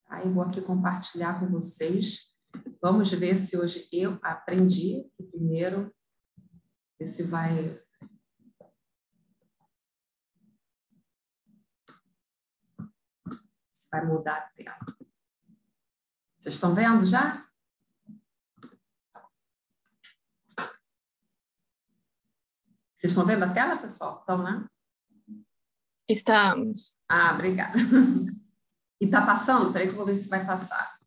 Tá? Eu vou aqui compartilhar com vocês. Vamos ver se hoje eu aprendi. Primeiro, ver se vai mudar a tela. Vocês estão vendo já? Vocês estão vendo a tela, pessoal? Estão, né? Estamos. Ah, obrigada. E está passando? Peraí que eu vou ver se vai passar.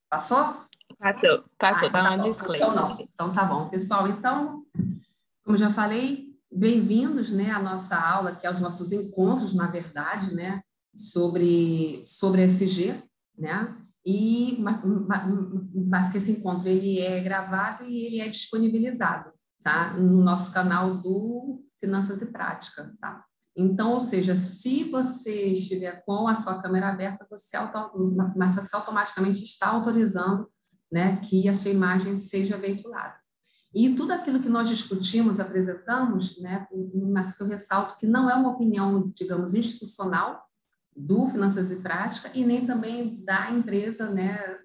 Passou? Passou, Então tá tá no bom. display. Não. Então tá bom. Pessoal, então, como já falei, bem-vindos, né, à nossa aula, que é os nossos encontros, na verdade, né, sobre SG, né? Mas que esse encontro ele é gravado e ele é disponibilizado, tá? No nosso canal do Finanças e Prática, tá? Então, ou seja, se você estiver com a sua câmera aberta, você automaticamente está autorizando, né, que a sua imagem seja veiculada. E tudo aquilo que nós discutimos, apresentamos, né, mas que eu ressalto que não é uma opinião, digamos, institucional do Finanças e Prática e nem também da empresa, né,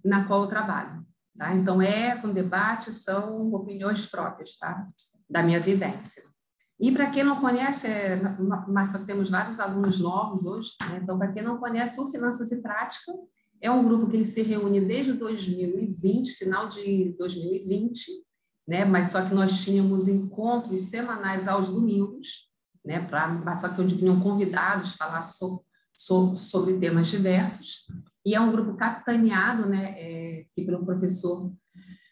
na qual eu trabalho. Tá? Então, com debate, são opiniões próprias, tá? Da minha vivência. E para quem não conhece, mas só temos vários alunos novos hoje, né? Então, para quem não conhece, o Finanças e Prática é um grupo que ele se reúne desde 2020, final de 2020, né? Mas só que nós tínhamos encontros semanais aos domingos, né? Só que onde vinham convidados falar sobre temas diversos. E é um grupo capitaneado, né? Pelo professor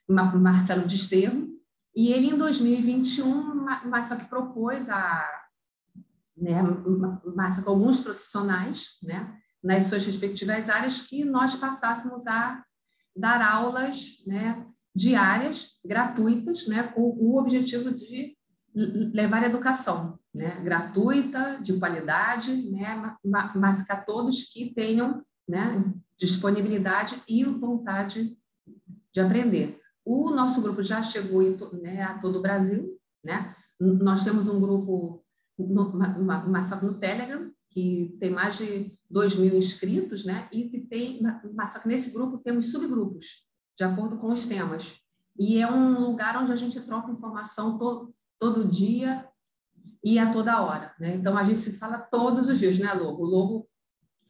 Marcelo Desterro. E ele, em 2021, mas só que propôs né, mas só que alguns profissionais, né, nas suas respectivas áreas, que nós passássemos a dar aulas, né, diárias, gratuitas, né, com o objetivo de levar a educação, né, gratuita, de qualidade, né, mas que a todos que tenham, né, disponibilidade e vontade de aprender. O nosso grupo já chegou né, a todo o Brasil, né? Nós temos um grupo só que no Telegram, que tem mais de 2.000 inscritos, né? E que tem, mas só que nesse grupo temos subgrupos, de acordo com os temas. E é um lugar onde a gente troca informação todo dia e a toda hora, né? Então, a gente se fala todos os dias, né, Lobo? O Lobo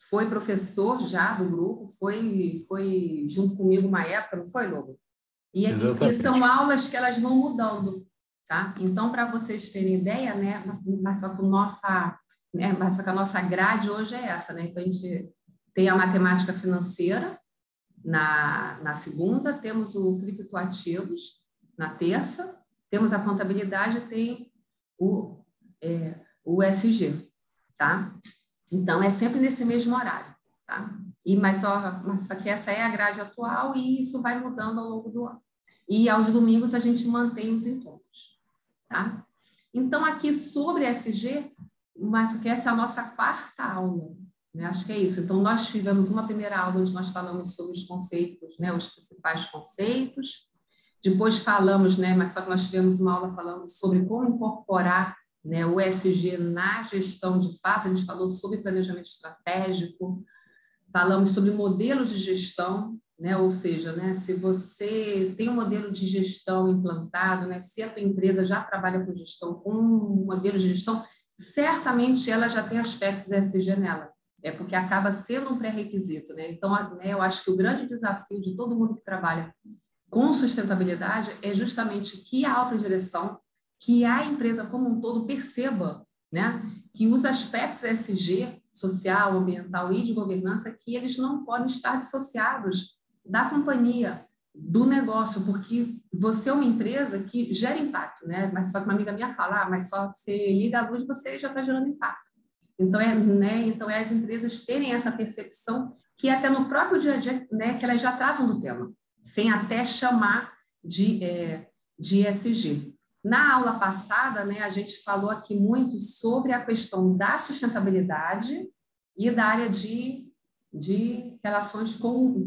foi professor já do grupo, foi junto comigo uma época, não foi, Lobo? E são aulas que elas vão mudando, tá? Então, para vocês terem ideia, né, mas só que a nossa grade hoje é essa, né? Então, a gente tem a matemática financeira na segunda, temos o criptoativos na terça, temos a contabilidade e tem o SG, tá? Então, é sempre nesse mesmo horário, tá? Mas só que essa é a grade atual e isso vai mudando ao longo do ano. E aos domingos a gente mantém os encontros, tá? Então, aqui sobre SG, mas que essa é a nossa quarta aula, né? Acho que é isso. Então, nós tivemos uma primeira aula onde nós falamos sobre os conceitos, né? Os principais conceitos. Depois falamos, né? Mas só que nós tivemos uma aula falando sobre como incorporar, né, o SG na gestão de fato. A gente falou sobre planejamento estratégico, falamos sobre modelo de gestão, né, ou seja, né, se você tem um modelo de gestão implantado, né, se a tua empresa já trabalha com gestão, com um modelo de gestão, certamente ela já tem aspectos SG nela, porque acaba sendo um pré-requisito, né? Então, né, eu acho que o grande desafio de todo mundo que trabalha com sustentabilidade é justamente que a alta direção, que a empresa como um todo perceba, né, que os aspectos SG, social, ambiental e de governança, que eles não podem estar dissociados da companhia, do negócio, porque você é uma empresa que gera impacto, né? Mas só que uma amiga minha fala, mas só você liga a luz, você já está gerando impacto. Então, então as empresas terem essa percepção que até no próprio dia a dia, né, que elas já tratam do tema, sem até chamar de ESG. Na aula passada, né, a gente falou aqui muito sobre a questão da sustentabilidade e da área de relações com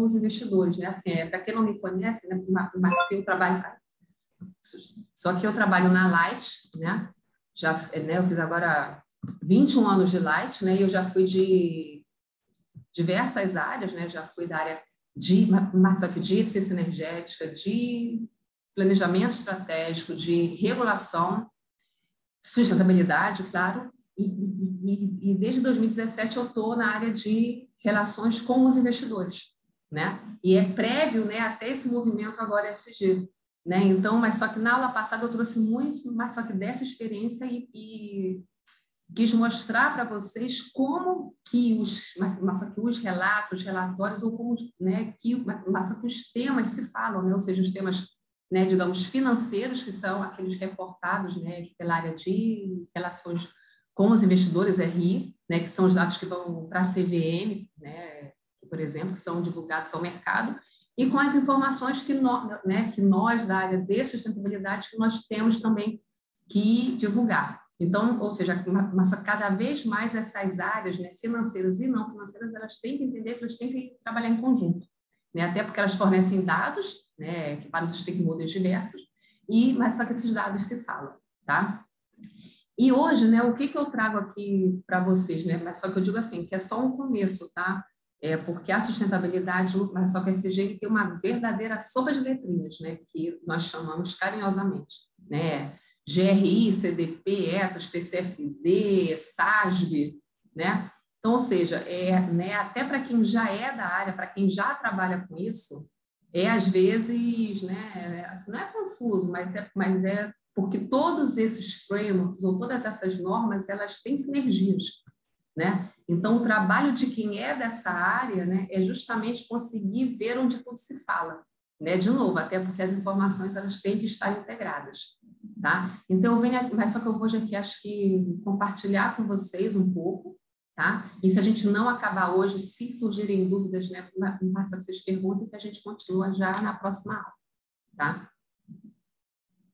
os investidores, né? Assim, para quem não me conhece, né, mas eu trabalho só que eu trabalho na Light, né? Já, né, eu fiz agora 21 anos de Light, né? E eu já fui diversas áreas, né? Já fui da área só que de eficiência energética, de planejamento estratégico, de regulação, sustentabilidade, claro, e desde 2017 eu estou na área de relações com os investidores, né? E é prévio, né, até esse movimento agora ESG, né? Então, mas só que na aula passada eu trouxe muito, mas só que dessa experiência e quis mostrar para vocês como que os relatos, relatórios, ou como, né, que os temas se falam, né? Ou seja, os temas, né, digamos, financeiros, que são aqueles reportados, né, pela área de relações com os investidores, RI, né, que são os dados que vão para a CVM, né, por exemplo, que são divulgados ao mercado, e com as informações que nós da área de sustentabilidade, que nós temos também que divulgar. Então, ou seja, mas cada vez mais essas áreas, né, financeiras e não financeiras, elas têm que entender que elas têm que trabalhar em conjunto, né, até porque elas fornecem dados, né, que para os stakeholders diversos, mas só que esses dados se falam, tá? E hoje, né, o que eu trago aqui para vocês, né, mas só que eu digo assim, que é só um começo, tá? Porque a sustentabilidade, mas só que esse jeito tem uma verdadeira sopa de letrinhas, né, que nós chamamos carinhosamente, né? GRI, CDP, Ethos, TCFD, SASB, né? Então, ou seja, né, até para quem já é da área, para quem já trabalha com isso, às vezes, né, assim, não é confuso, mas é porque todos esses frameworks ou todas essas normas, elas têm sinergias, né? Então, o trabalho de quem é dessa área, né, é justamente conseguir ver onde tudo se fala, né? De novo, até porque as informações elas têm que estar integradas, tá? Então, eu venho, mas só que eu vou aqui, acho que compartilhar com vocês um pouco, tá? E se a gente não acabar hoje, se surgirem dúvidas, né, mas vocês perguntem que a gente continua já na próxima aula, tá?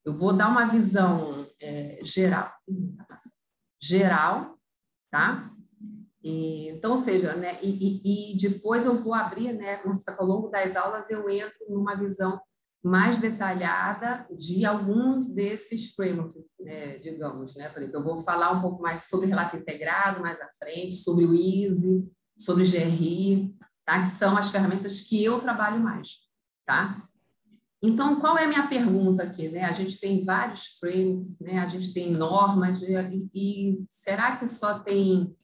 Eu vou dar uma visão geral, tá? Então, ou seja, né, e depois eu vou abrir, né, ao longo das aulas eu entro numa visão mais detalhada de alguns desses frameworks, né, digamos, né? Eu vou falar um pouco mais sobre relato integrado mais à frente, sobre o EASY, sobre o GRI, tá? Que são as ferramentas que eu trabalho mais, tá? Então, qual é a minha pergunta aqui, né? A gente tem vários frameworks, né? A gente tem normas, e será que só tem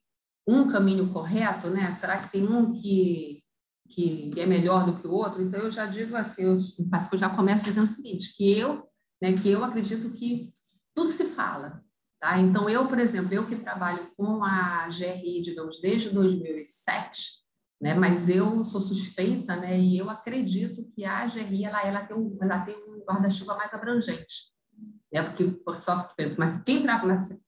um caminho correto, né? Será que tem um que é melhor do que o outro? Então, eu já digo assim, eu já começo dizendo o seguinte, que eu acredito que tudo se fala, tá? Então, por exemplo, eu que trabalho com a GRI, digamos, desde 2007, né? Mas eu sou suspeita, né? E eu acredito que a GRI, ela tem um guarda-chuva mais abrangente, né? Mas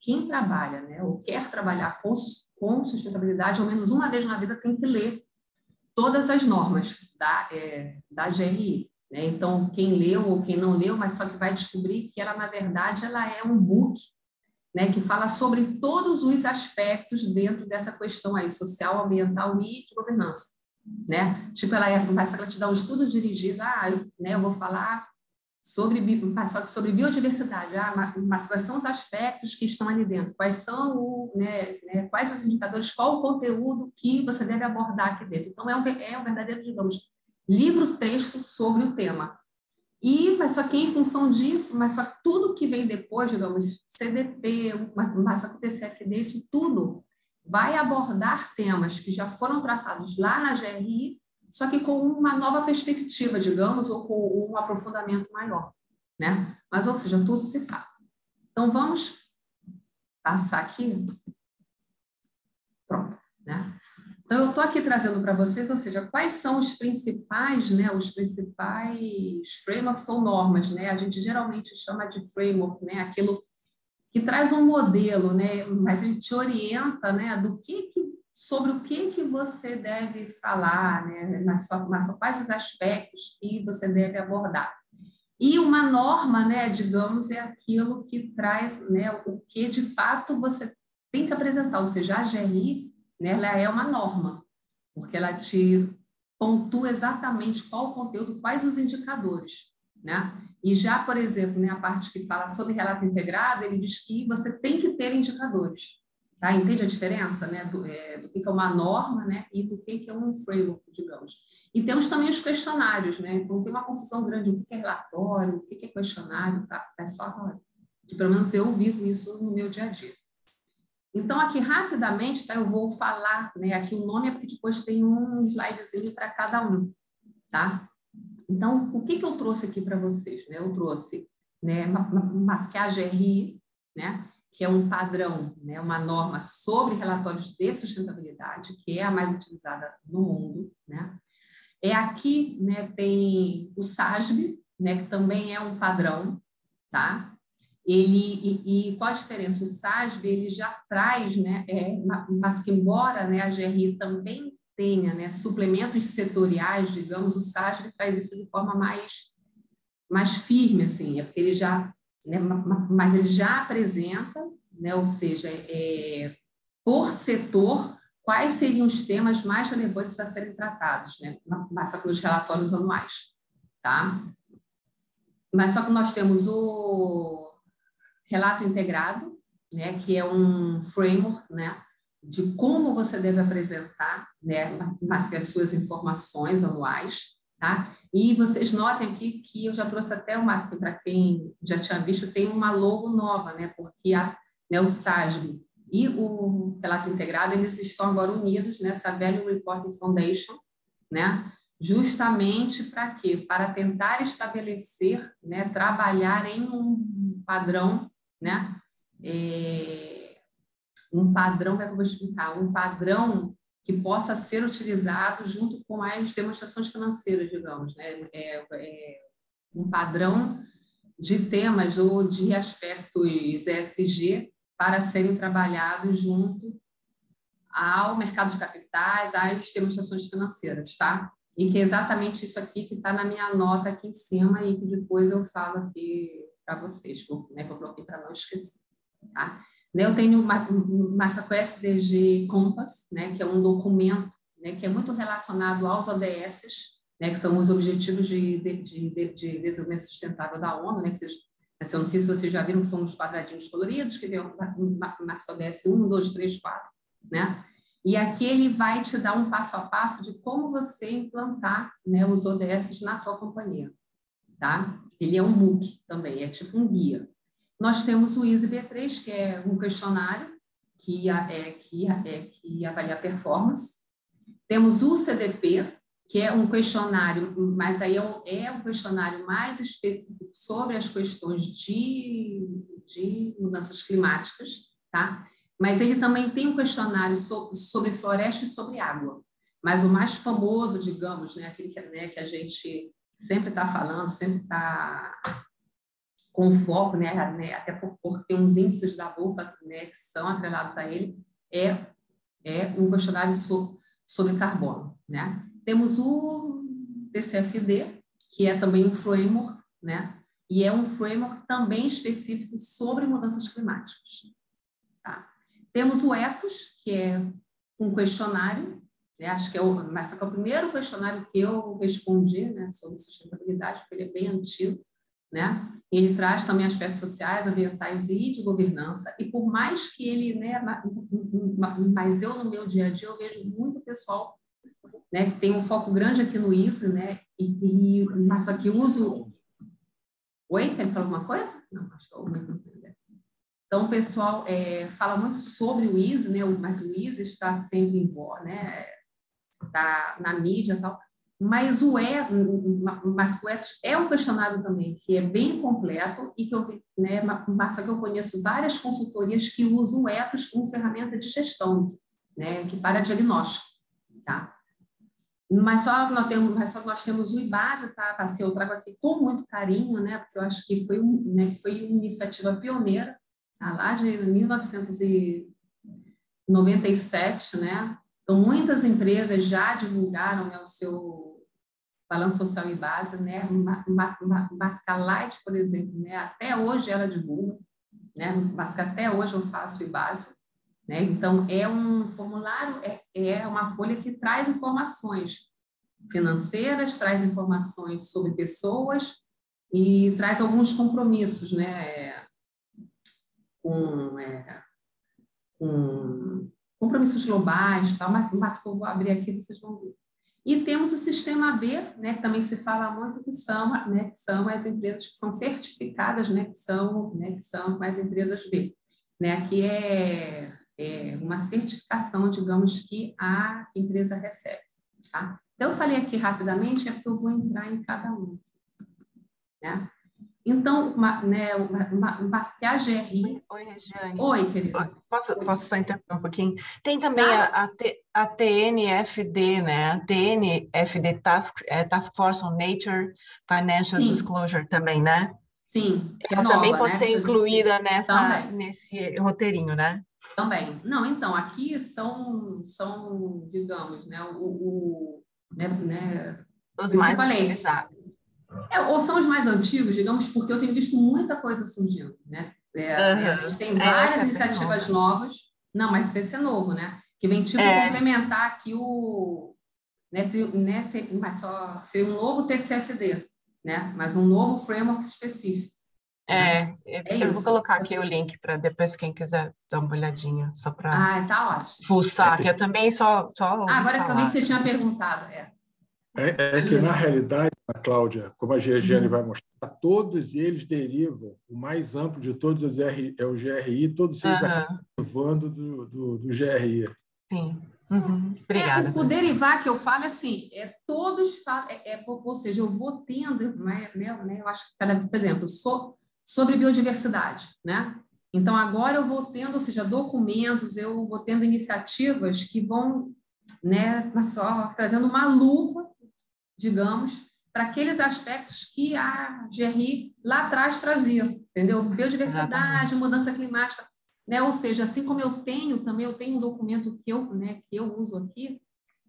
quem trabalha, né, ou quer trabalhar com sustentabilidade, ao menos uma vez na vida tem que ler todas as normas da GRI, né? Então, quem leu ou quem não leu, mas só que vai descobrir que ela, na verdade, ela é um book, né, que fala sobre todos os aspectos dentro dessa questão aí, social, ambiental e de governança, né? Tipo, ela te dá um estudo dirigido, né, eu vou falar sobre biodiversidade, mas quais são os aspectos que estão ali dentro, quais são quais os indicadores, qual o conteúdo que você deve abordar aqui dentro. Então, é um verdadeiro, digamos, livro-texto sobre o tema. Mas só que em função disso, mas só que tudo que vem depois, digamos, CDP, mas só que o TCFD, isso tudo vai abordar temas que já foram tratados lá na GRI, só que com uma nova perspectiva, digamos, ou com um aprofundamento maior, né? Mas, ou seja, tudo se fala. Então, vamos passar aqui. Pronto, né? Então, eu estou aqui trazendo para vocês, ou seja, quais são os principais, né? Os principais frameworks ou normas, né? A gente geralmente chama de framework, né? Aquilo que traz um modelo, né? Mas ele te orienta, né? Sobre o que você deve falar, né? Mas quais os aspectos que você deve abordar. E uma norma, né, digamos, é aquilo que traz, né, o que de fato você tem que apresentar, ou seja, a GRI, né, ela é uma norma, porque ela te pontua exatamente qual o conteúdo, quais os indicadores, né? E já, por exemplo, né, a parte que fala sobre relato integrado, ele diz que você tem que ter indicadores, Tá? Entende a diferença, né? Do que é uma norma, né? E do que é um framework, digamos. E temos também os questionários, né? Então, tem uma confusão grande, o que é relatório, o que é questionário, tá? É só, que pelo menos eu vivo isso no meu dia a dia. Então, aqui rapidamente, tá? Eu vou falar, né? Aqui o nome é porque depois tem um slidezinho para cada um, tá? Então, o que eu trouxe aqui para vocês, né? Eu trouxe, né? Mas que a GRI, né? Que é um padrão, né? Uma norma sobre relatórios de sustentabilidade, que é a mais utilizada no mundo, né? Aqui, né? Tem o SASB, né? Que também é um padrão, tá? E qual a diferença? O SASB ele já traz, né, mas que embora, né, a GRI também tenha, né, suplementos setoriais, digamos, o SASB traz isso de forma mais firme, assim, porque ele já, né, mas ele já apresenta, né, ou seja, por setor, quais seriam os temas mais relevantes a serem tratados, né, mas só que nos relatórios anuais, tá? Mas só que nós temos o relato integrado, né, que é um framework, né, de como você deve apresentar, né, mas que as suas informações anuais, tá? E vocês notem aqui que eu já trouxe até uma, assim, para quem já tinha visto, tem uma logo nova, né, porque né, o SASB e o relato integrado, eles estão agora unidos nessa Value Reporting Foundation, né, justamente para quê? Para tentar estabelecer, né, trabalhar em um padrão, né, um padrão, como é que eu vou explicar? Um padrão que possa ser utilizado junto com as demonstrações financeiras, digamos, né, um padrão de temas ou de aspectos ESG para serem trabalhados junto ao mercado de capitais, às demonstrações financeiras, tá? E que é exatamente isso aqui que está na minha nota aqui em cima e que depois eu falo aqui para vocês, né, que eu coloquei para não esquecer, tá? Eu tenho o SDG Compass, né, que é um documento, né, que é muito relacionado aos ODS, né, que são os Objetivos de Desenvolvimento Sustentável da ONU, né, que vocês, eu não sei se vocês já viram que são os quadradinhos coloridos, que vem o ODS 1, 2, 3, 4, né? E aqui ele vai te dar um passo a passo de como você implantar, né, os ODS na tua companhia, tá? Ele é um MOOC também, é tipo um guia. Nós temos o ISO B3, que é um questionário que avalia a performance. Temos o CDP, que é um questionário, mas aí é um questionário mais específico sobre as questões de mudanças climáticas, tá? Mas ele também tem um questionário sobre floresta e sobre água. Mas o mais famoso, digamos, né, aquele que a gente sempre está falando, sempre está com foco, né, até porque tem uns índices da Bolsa, né, que são atrelados a ele, é um questionário sobre carbono, né? Temos o TCFD, que é também um framework, né? E é um framework também específico sobre mudanças climáticas, tá? Temos o Ethos, que é um questionário, né? Acho que mas só que é o primeiro questionário que eu respondi, né, sobre sustentabilidade, porque ele é bem antigo, né? Ele traz também aspectos sociais, ambientais e de governança, e por mais que ele, né, mas eu no meu dia a dia eu vejo muito pessoal, né, que tem um foco grande aqui no ISO, né, mas só que uso... Oi, quer falar alguma coisa? Não, acho que eu... Então, o pessoal fala muito sobre o ISO, né, mas o ISO está sempre em voga, né, está na mídia e tal, mas o Ethos é um questionário também que é bem completo e que eu, né, mas só que eu conheço várias consultorias que usam o Ethos como ferramenta de gestão, né, que para diagnóstico, tá? Mas só que nós temos o IBASA, tá? Assim, eu trago aqui com muito carinho, né, porque eu acho que foi uma iniciativa pioneira, tá? Lá de 1997, né? Então, muitas empresas já divulgaram, né, o seu balanço social e base, né? Mascalite, por exemplo, né? Até hoje ela divulga, né? Mas até hoje eu faço e base, né? Então, é um formulário, é uma folha que traz informações financeiras, traz informações sobre pessoas e traz alguns compromissos, né? Com com compromissos globais, tal, mas que eu vou abrir aqui, vocês vão ver. E temos o sistema B, né, que também se fala muito, que são as empresas que são certificadas, né, que são as empresas B. Né, aqui é uma certificação, digamos, que a empresa recebe. Tá? Então, eu falei aqui rapidamente, é porque eu vou entrar em cada um. Né? Então, que a GRI... Oi, Regiane. Oi, querida. Posso só interromper um pouquinho? Tem também Tá? a TNFD, né? A TNFD, Task Force on Nature Financial Sim. Disclosure também, né? Sim, que é Ela nova, também pode né? ser incluída Também. nesse roteirinho, né? Também. Não, então, aqui são digamos, né, Os por isso que eu mais falei, utilizados. ou são os mais antigos, digamos, porque eu tenho visto muita coisa surgindo, né? A gente tem várias Essa é bem iniciativas nova. novas, não, mas esse é novo, né? Que vem tipo complementar aqui seria um novo TCFD, né? Mas um novo framework específico. Né? É Eu vou isso. colocar aqui o link para depois quem quiser dar uma olhadinha, só para Tá ótimo. fuçar, que eu também só ouvi Agora que eu vi que falar. você tinha perguntado. Que, na realidade, Cláudia, como a Regiane vai mostrar, todos eles derivam, o mais amplo de todos é o GRI, todos eles acabam derivando do GRI. Sim. Obrigada. O derivar que eu falo, assim, todos falam, ou seja, eu vou tendo, né, eu acho que, por exemplo, sobre biodiversidade, né? Então, agora eu vou tendo, ou seja, documentos, eu vou tendo iniciativas que vão, né, só trazendo uma lupa, digamos, para aqueles aspectos que a GRI lá atrás trazia, entendeu? Biodiversidade, Exatamente. mudança climática, né? Ou seja, assim como eu tenho um documento que eu uso aqui,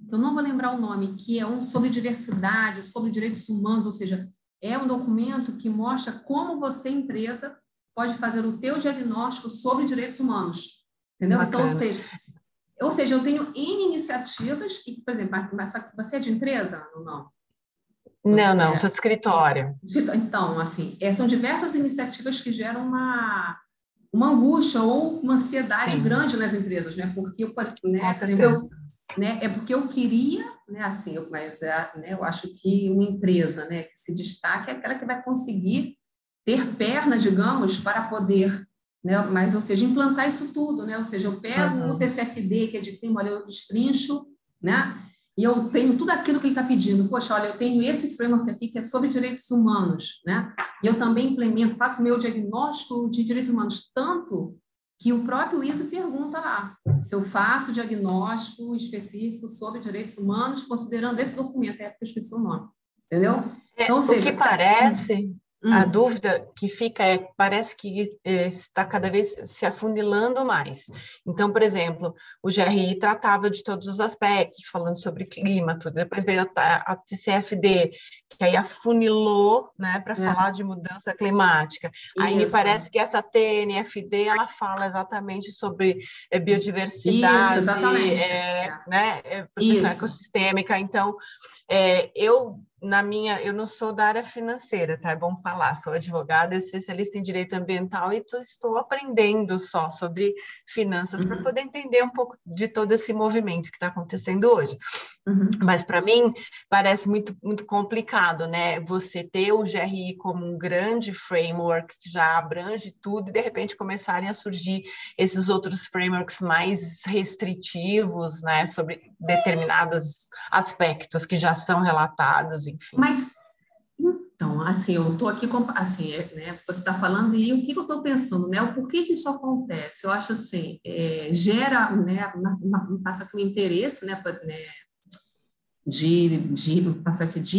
que eu não vou lembrar o nome, que é um sobre diversidade, sobre direitos humanos, ou seja, é um documento que mostra como você, empresa, pode fazer o teu diagnóstico sobre direitos humanos, entendeu? Bacana. Então, ou seja, eu tenho N iniciativas que, por exemplo, você é de empresa ou não? Não, sou de escritório. Então, assim, são diversas iniciativas que geram uma angústia ou uma ansiedade grande nas empresas, né? Porque, Com certeza. é porque eu queria, né? Assim, eu acho que uma empresa, né, que se destaca é aquela que vai conseguir ter perna, digamos, para poder, né? Mas, ou seja, implantar isso tudo, né? Ou seja, eu pego o TCFD, que é de clima, olha, eu destrincho, né? E eu tenho tudo aquilo que ele está pedindo. Poxa, olha, eu tenho esse framework aqui que é sobre direitos humanos, né? E eu também implemento, faço meu diagnóstico de direitos humanos, tanto que o próprio ISO pergunta lá se eu faço diagnóstico específico sobre direitos humanos, considerando esse documento, porque eu esqueci o nome, entendeu? Então, ou seja, o que parece... A dúvida que fica parece que está cada vez se afunilando mais. Então, por exemplo, o GRI tratava de todos os aspectos, falando sobre clima, tudo. Depois veio a TCFD, que aí afunilou, né, para falar de mudança climática. Aí me parece que essa TNFD, ela fala exatamente sobre biodiversidade, proteção ecossistêmica. Então, eu não sou da área financeira, tá? É bom falar, sou advogada, especialista em direito ambiental e estou aprendendo só sobre finanças para poder entender um pouco de todo esse movimento que está acontecendo hoje. Mas, para mim, parece muito, muito complicado, né? Você ter o GRI como um grande framework que já abrange tudo e, de repente, começarem a surgir esses outros frameworks mais restritivos, né? Sobre determinados aspectos que já são relatados, enfim. Mas, então, assim, eu estou aqui, assim, né? Você está falando e o que eu estou pensando, né? O porquê que isso acontece? Eu acho assim, gera, né? Passa aqui o interesse, né? De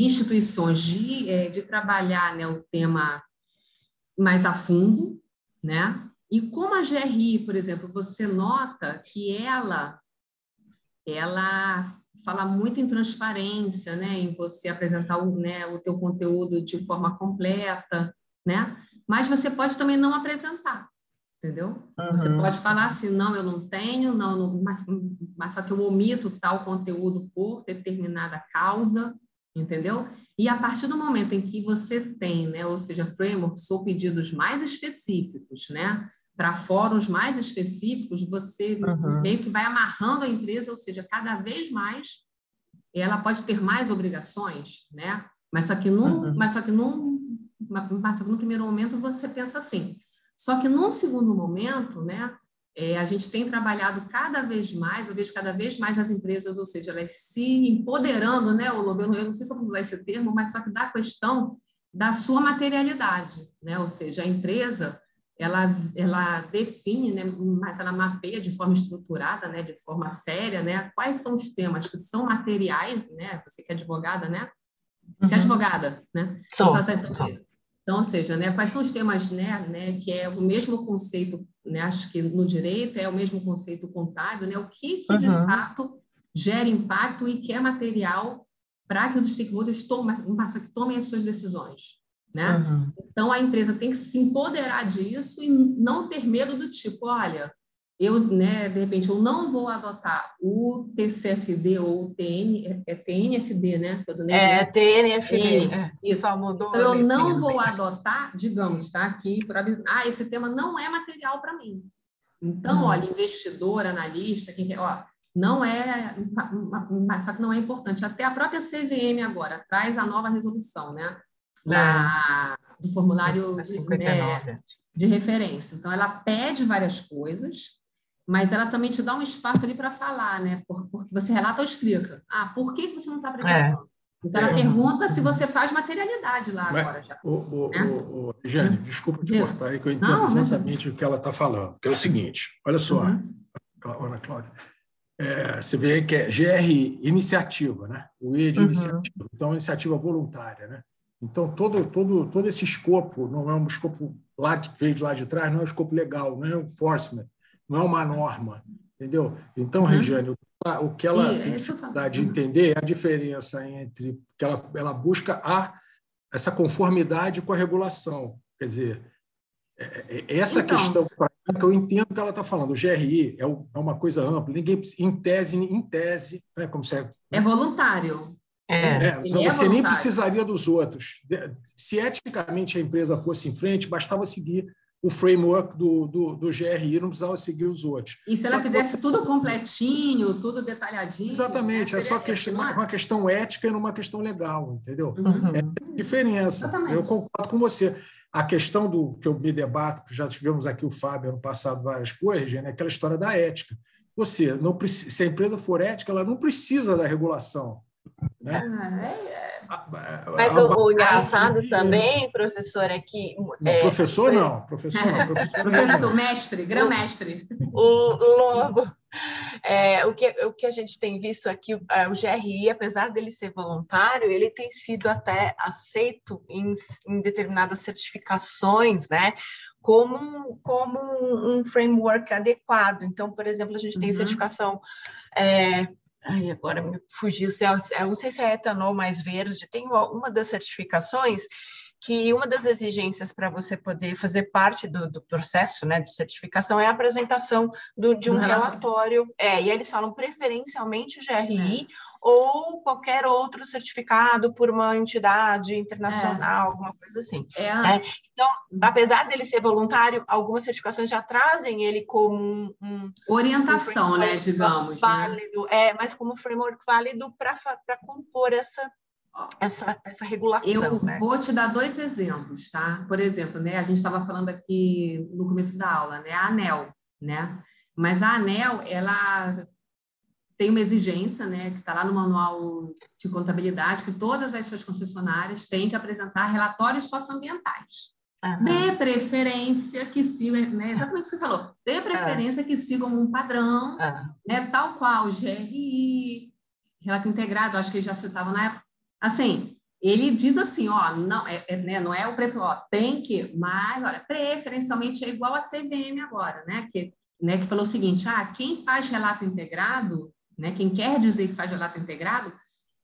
instituições de trabalhar, né, o tema mais a fundo, né? E como a GRI, por exemplo, você nota que ela fala muito em transparência, né, em você apresentar o teu conteúdo de forma completa, né? Mas você pode também não apresentar, entendeu? Você pode falar assim, não, eu não tenho, mas só que eu omito tal conteúdo por determinada causa, entendeu? E a partir do momento em que você tem, né, ou seja, frameworks ou pedidos mais específicos, né, para fóruns mais específicos, você meio que vai amarrando a empresa, ou seja, cada vez mais ela pode ter mais obrigações, né? Mas só que no primeiro momento você pensa assim. Só que num segundo momento, né? A gente tem trabalhado cada vez mais, eu vejo cada vez mais as empresas, ou seja, elas se empoderando, né? Eu não sei se eu vou usar esse termo, mas só que da questão da sua materialidade, né? Ou seja, a empresa ela define, né, mas ela mapeia de forma estruturada, né, de forma séria, né, quais são os temas que são materiais, né, você que é advogada, né, você é advogada, né, então, ou seja, né, quais são os temas, né, que é o mesmo conceito, né, acho que no direito é o mesmo conceito contábil, né, o que de fato gera impacto e que é material para que os stakeholders tomem as suas decisões. Né? Então, a empresa tem que se empoderar disso e não ter medo do tipo, olha, né, de repente, eu não vou adotar o TCFD ou o TNFD, né? TNFD, isso. Só mudou. Então, eu não vou adotar, digamos, tá? Aqui, esse tema não é material para mim. Então, olha, investidor, analista, quem quer, ó, não é, mas só que não é importante. Até a própria CVM agora traz a nova resolução, né? Do formulário de referência. Então, ela pede várias coisas, mas ela também te dá um espaço ali para falar, né? Porque você relata ou explica. Por que você não está apresentando? Então, ela pergunta se você faz materialidade lá agora já. Jane, desculpa te cortar aí, que eu entendo exatamente o que ela está falando. Que é o seguinte, olha só, Ana Cláudia, você vê que é GRI, iniciativa, né? O I de iniciativa. Então, iniciativa voluntária, né? Então, todo esse escopo não é um escopo veio lá de trás, não é um escopo legal, não é um enforcement, não é uma norma, entendeu? Então, Regiane, o que ela tem dificuldade de entender é a diferença entre que ela busca essa conformidade com a regulação. Quer dizer, essa questão que eu entendo que ela está falando, o GRI é uma coisa ampla, ninguém, em tese, né, como você, é voluntário. Você nem precisaria dos outros. Se eticamente a empresa fosse em frente, bastava seguir o framework do GRI, não precisava seguir os outros. E se ela fizesse tudo completinho, tudo detalhadinho... Exatamente, né? é só uma questão ética e não uma questão legal, entendeu? É a diferença. Exatamente. Eu concordo com você. A questão do que eu me debato, que já tivemos aqui o Fábio ano passado várias coisas, é aquela história da ética. Se a empresa for ética, ela não precisa da regulação. Né? Mas o engraçado também, professor, é que... Professor não. Professor, mestre, grão-mestre. O Lobo. O que a gente tem visto aqui, o GRI, apesar dele ser voluntário, ele tem sido até aceito em determinadas certificações, né? Como um framework adequado. Então, por exemplo, a gente tem certificação... agora me fugiu, não sei se é etanol mais verde, tem uma das certificações que uma das exigências para você poder fazer parte do processo, né, de certificação é a apresentação de um relatório, e eles falam preferencialmente o GRI ou qualquer outro certificado por uma entidade internacional, alguma coisa assim. Então, apesar dele ser voluntário, algumas certificações já trazem ele como orientação, né, digamos. Válido, mas como framework válido para compor essa regulação. Eu vou te dar 2 exemplos, tá? Por exemplo, né, a gente estava falando aqui no começo da aula, né, a ANEEL, né? Mas a ANEEL, ela tem uma exigência, né, que está lá no manual de contabilidade, que todas as suas concessionárias têm que apresentar relatórios socioambientais. De preferência que sigam, né, exatamente o que você falou, de preferência que sigam um padrão, né, tal qual o GRI, relato integrado, acho que ele já citava na época. Assim, ele diz assim, não, né, não é o preto, tem que, mas, olha, preferencialmente é igual a CVM agora, né, que falou o seguinte, quem faz relato integrado, né, quem quer dizer que faz relato integrado,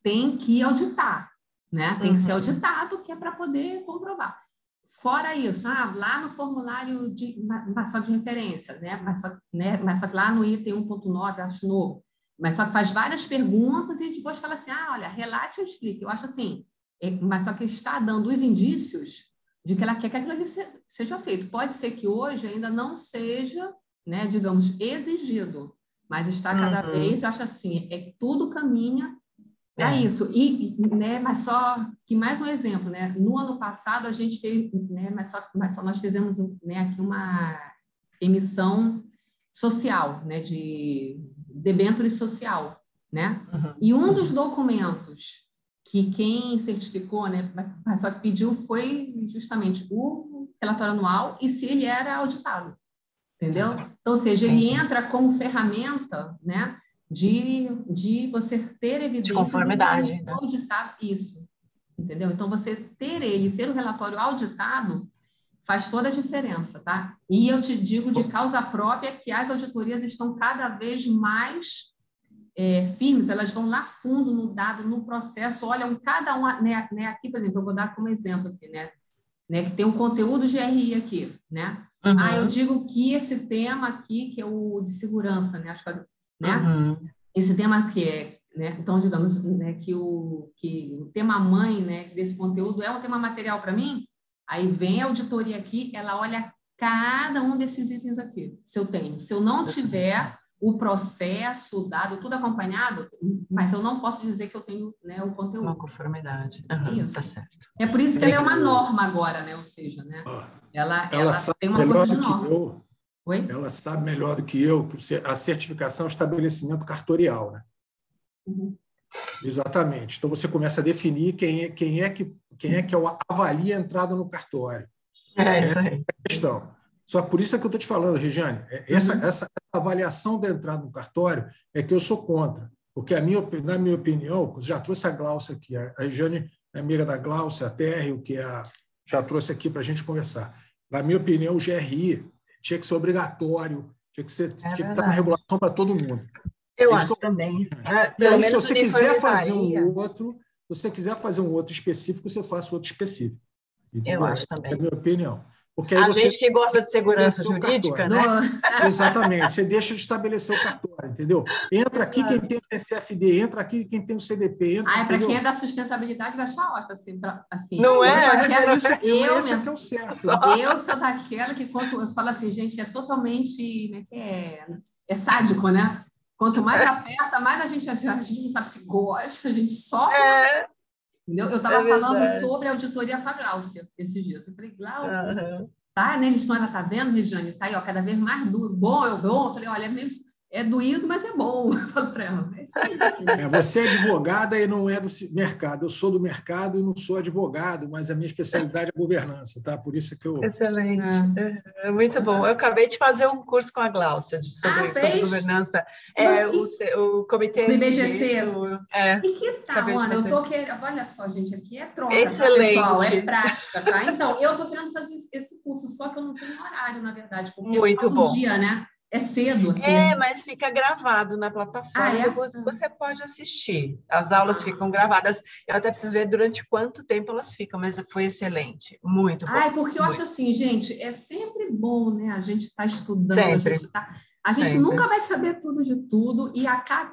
tem que auditar, né, tem que ser auditado, que é para poder comprovar. Fora isso, lá no formulário só de referência, né, mas só que lá no item 1.9, acho novo, mas só que faz várias perguntas e depois fala assim, olha, relate ou explique. Eu acho assim, mas só que está dando os indícios de que ela quer que aquilo ali seja feito. Pode ser que hoje ainda não seja, né, digamos, exigido, mas está cada vez, eu acho assim, tudo caminha para isso. E, né, mas só que mais um exemplo, né? No ano passado a gente fez, né, mas só nós fizemos, né, aqui uma emissão social, né, de debênture social, né? E um dos documentos que quem certificou, né, mas só que pediu foi justamente o relatório anual e se ele era auditado, entendeu? Então, ou seja, ele entra como ferramenta, né, de você ter evidências de conformidade, e ser né? auditado isso, entendeu? Então, você ter o relatório auditado faz toda a diferença, tá? E eu te digo de causa própria que as auditorias estão cada vez mais firmes, elas vão lá fundo no dado, no processo, olham cada um, né, aqui, por exemplo, eu vou dar como exemplo aqui, né, que tem um conteúdo GRI aqui, né? Eu digo que esse tema aqui, que é o de segurança, né, as coisas, né? Esse tema aqui né, então, digamos, né, que o tema mãe, né, desse conteúdo é um tema material para mim, aí vem a auditoria aqui, ela olha cada um desses itens aqui, se eu tenho. Se eu não tiver o processo, o dado, tudo acompanhado, mas eu não posso dizer que eu tenho, né, o conteúdo. Uma conformidade. Isso. Tá certo. É por isso que ela é uma norma agora, né? Ou seja, né? Ela tem uma força de norma. Oi? Ela sabe melhor do que eu que a certificação é um estabelecimento cartorial, né? Exatamente. Então você começa a definir quem é que avalia a entrada no cartório. Isso aí. É a questão. Só por isso é que eu estou te falando, Regiane, essa avaliação da entrada no cartório é que eu sou contra, porque na minha opinião, já trouxe a Glaucia aqui, a Regiane é amiga da Glaucia, a Térreo, que já trouxe aqui para a gente conversar. Na minha opinião, o GRI tinha que ser obrigatório, tinha que estar na regulação para todo mundo. Eu acho também. Pelo menos se você quiser fazer um outro, se você quiser fazer um outro específico, você faça outro específico. Entendeu? Eu acho também. É a minha opinião. Porque aí a gente que gosta de segurança jurídica, né? Exatamente. Você deixa de estabelecer o cartório, entendeu? Entra aqui quem tem o SFD, entra aqui quem tem o CDP. Para quem é da sustentabilidade, vai achar ótimo. Assim, não é? Esse é o certo. Eu sou daquela que, quando eu falo assim, gente, é totalmente é sádico, né? Quanto mais aperta, mais a gente não sabe se gosta, a gente sofre. Entendeu? Eu estava falando sobre a auditoria com a Glaucia esses dias. Eu falei, Glaucia, tá, né? Ela tá vendo, Regiane? Tá aí, ó, cada vez mais duro. Bom. Eu falei, olha, é doído, mas é bom. Eu falo para ela. É isso aí. Você é advogada e não é do mercado. Eu sou do mercado e não sou advogado, mas a minha especialidade é governança, tá? Por isso que eu... Excelente. Muito bom. Eu acabei de fazer um curso com a Glaucia sobre governança. O comitê do IBGC. E que tal? Olha só, gente, aqui é troca, excelente. Tá, pessoal? É prática, tá? Então, eu estou querendo fazer esse curso, só que eu não tenho horário, na verdade, porque muito bom. Dia, né? É cedo, assim. Mas fica gravado na plataforma, depois você pode assistir. As aulas ficam gravadas. Eu até preciso ver durante quanto tempo elas ficam, mas foi excelente. Muito bom. Porque eu acho assim, gente, é sempre bom, né? A gente está estudando, a gente sempre. Nunca vai saber tudo de tudo, e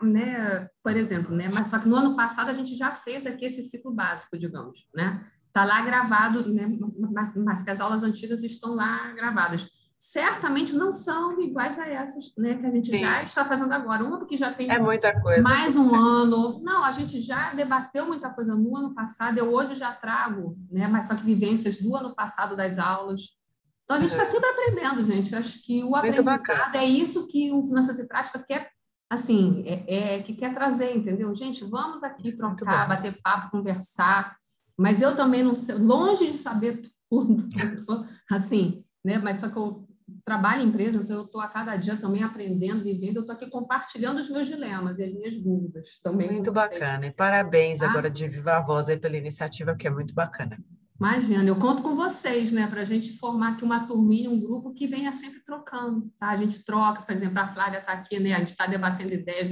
né, por exemplo, né? Mas só que no ano passado a gente já fez aqui esse ciclo básico, digamos, né? Está lá gravado, né? Mas que as aulas antigas estão lá gravadas. Certamente não são iguais a essas, né, que a gente já está fazendo agora. Uma porque já tem muita coisa, mais um ano. Não, a gente já debateu muita coisa no ano passado. Eu hoje já trago, né, mas só que vivências do ano passado das aulas. Então, a gente está sempre aprendendo, gente. Eu acho que o aprendizado é isso que o Finanças e Prática quer, assim, que quer trazer, entendeu? Gente, vamos aqui trocar, bater papo, conversar. Mas eu também não sei, longe de saber tudo, assim, né? Mas só que eu trabalho em empresa, então eu estou a cada dia também aprendendo, vivendo, eu estou aqui compartilhando os meus dilemas e as minhas dúvidas também. Muito bacana, e parabéns agora de viva voz aí pela iniciativa, que é muito bacana. Imagina, eu conto com vocês, né, para a gente formar aqui uma turminha, um grupo que venha sempre trocando, tá? A gente troca, por exemplo, a Flávia está aqui, né, a gente está debatendo ideias,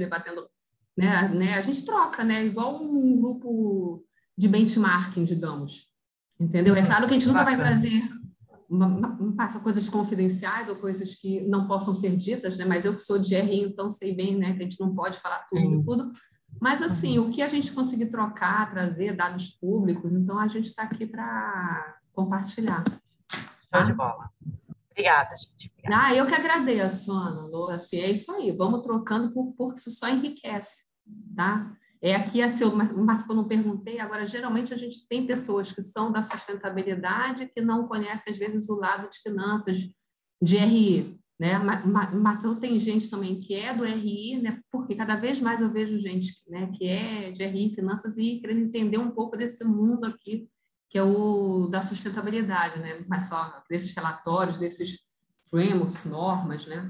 né, a gente troca, né, igual um grupo de benchmarking, digamos, entendeu? É claro que a gente nunca vai trazer coisas confidenciais ou coisas que não possam ser ditas, né? Mas eu que sou de GRI, então sei bem, né, que a gente não pode falar tudo de tudo. Mas, assim, o que a gente conseguir trocar, trazer dados públicos, então a gente está aqui para compartilhar. Show de bola. Obrigada, gente. Obrigada. Eu que agradeço, Ana. Assim, é isso aí. Vamos trocando porque isso só enriquece, tá? Aqui mas que eu não perguntei, agora, geralmente a gente tem pessoas que são da sustentabilidade que não conhecem, às vezes, o lado de finanças, de RI, né? Mas tem gente também que é do RI, né? Porque cada vez mais eu vejo gente, né, que é de RI, finanças, e querendo entender um pouco desse mundo aqui, que é o da sustentabilidade, né? Mas só desses relatórios, desses frameworks, normas, né?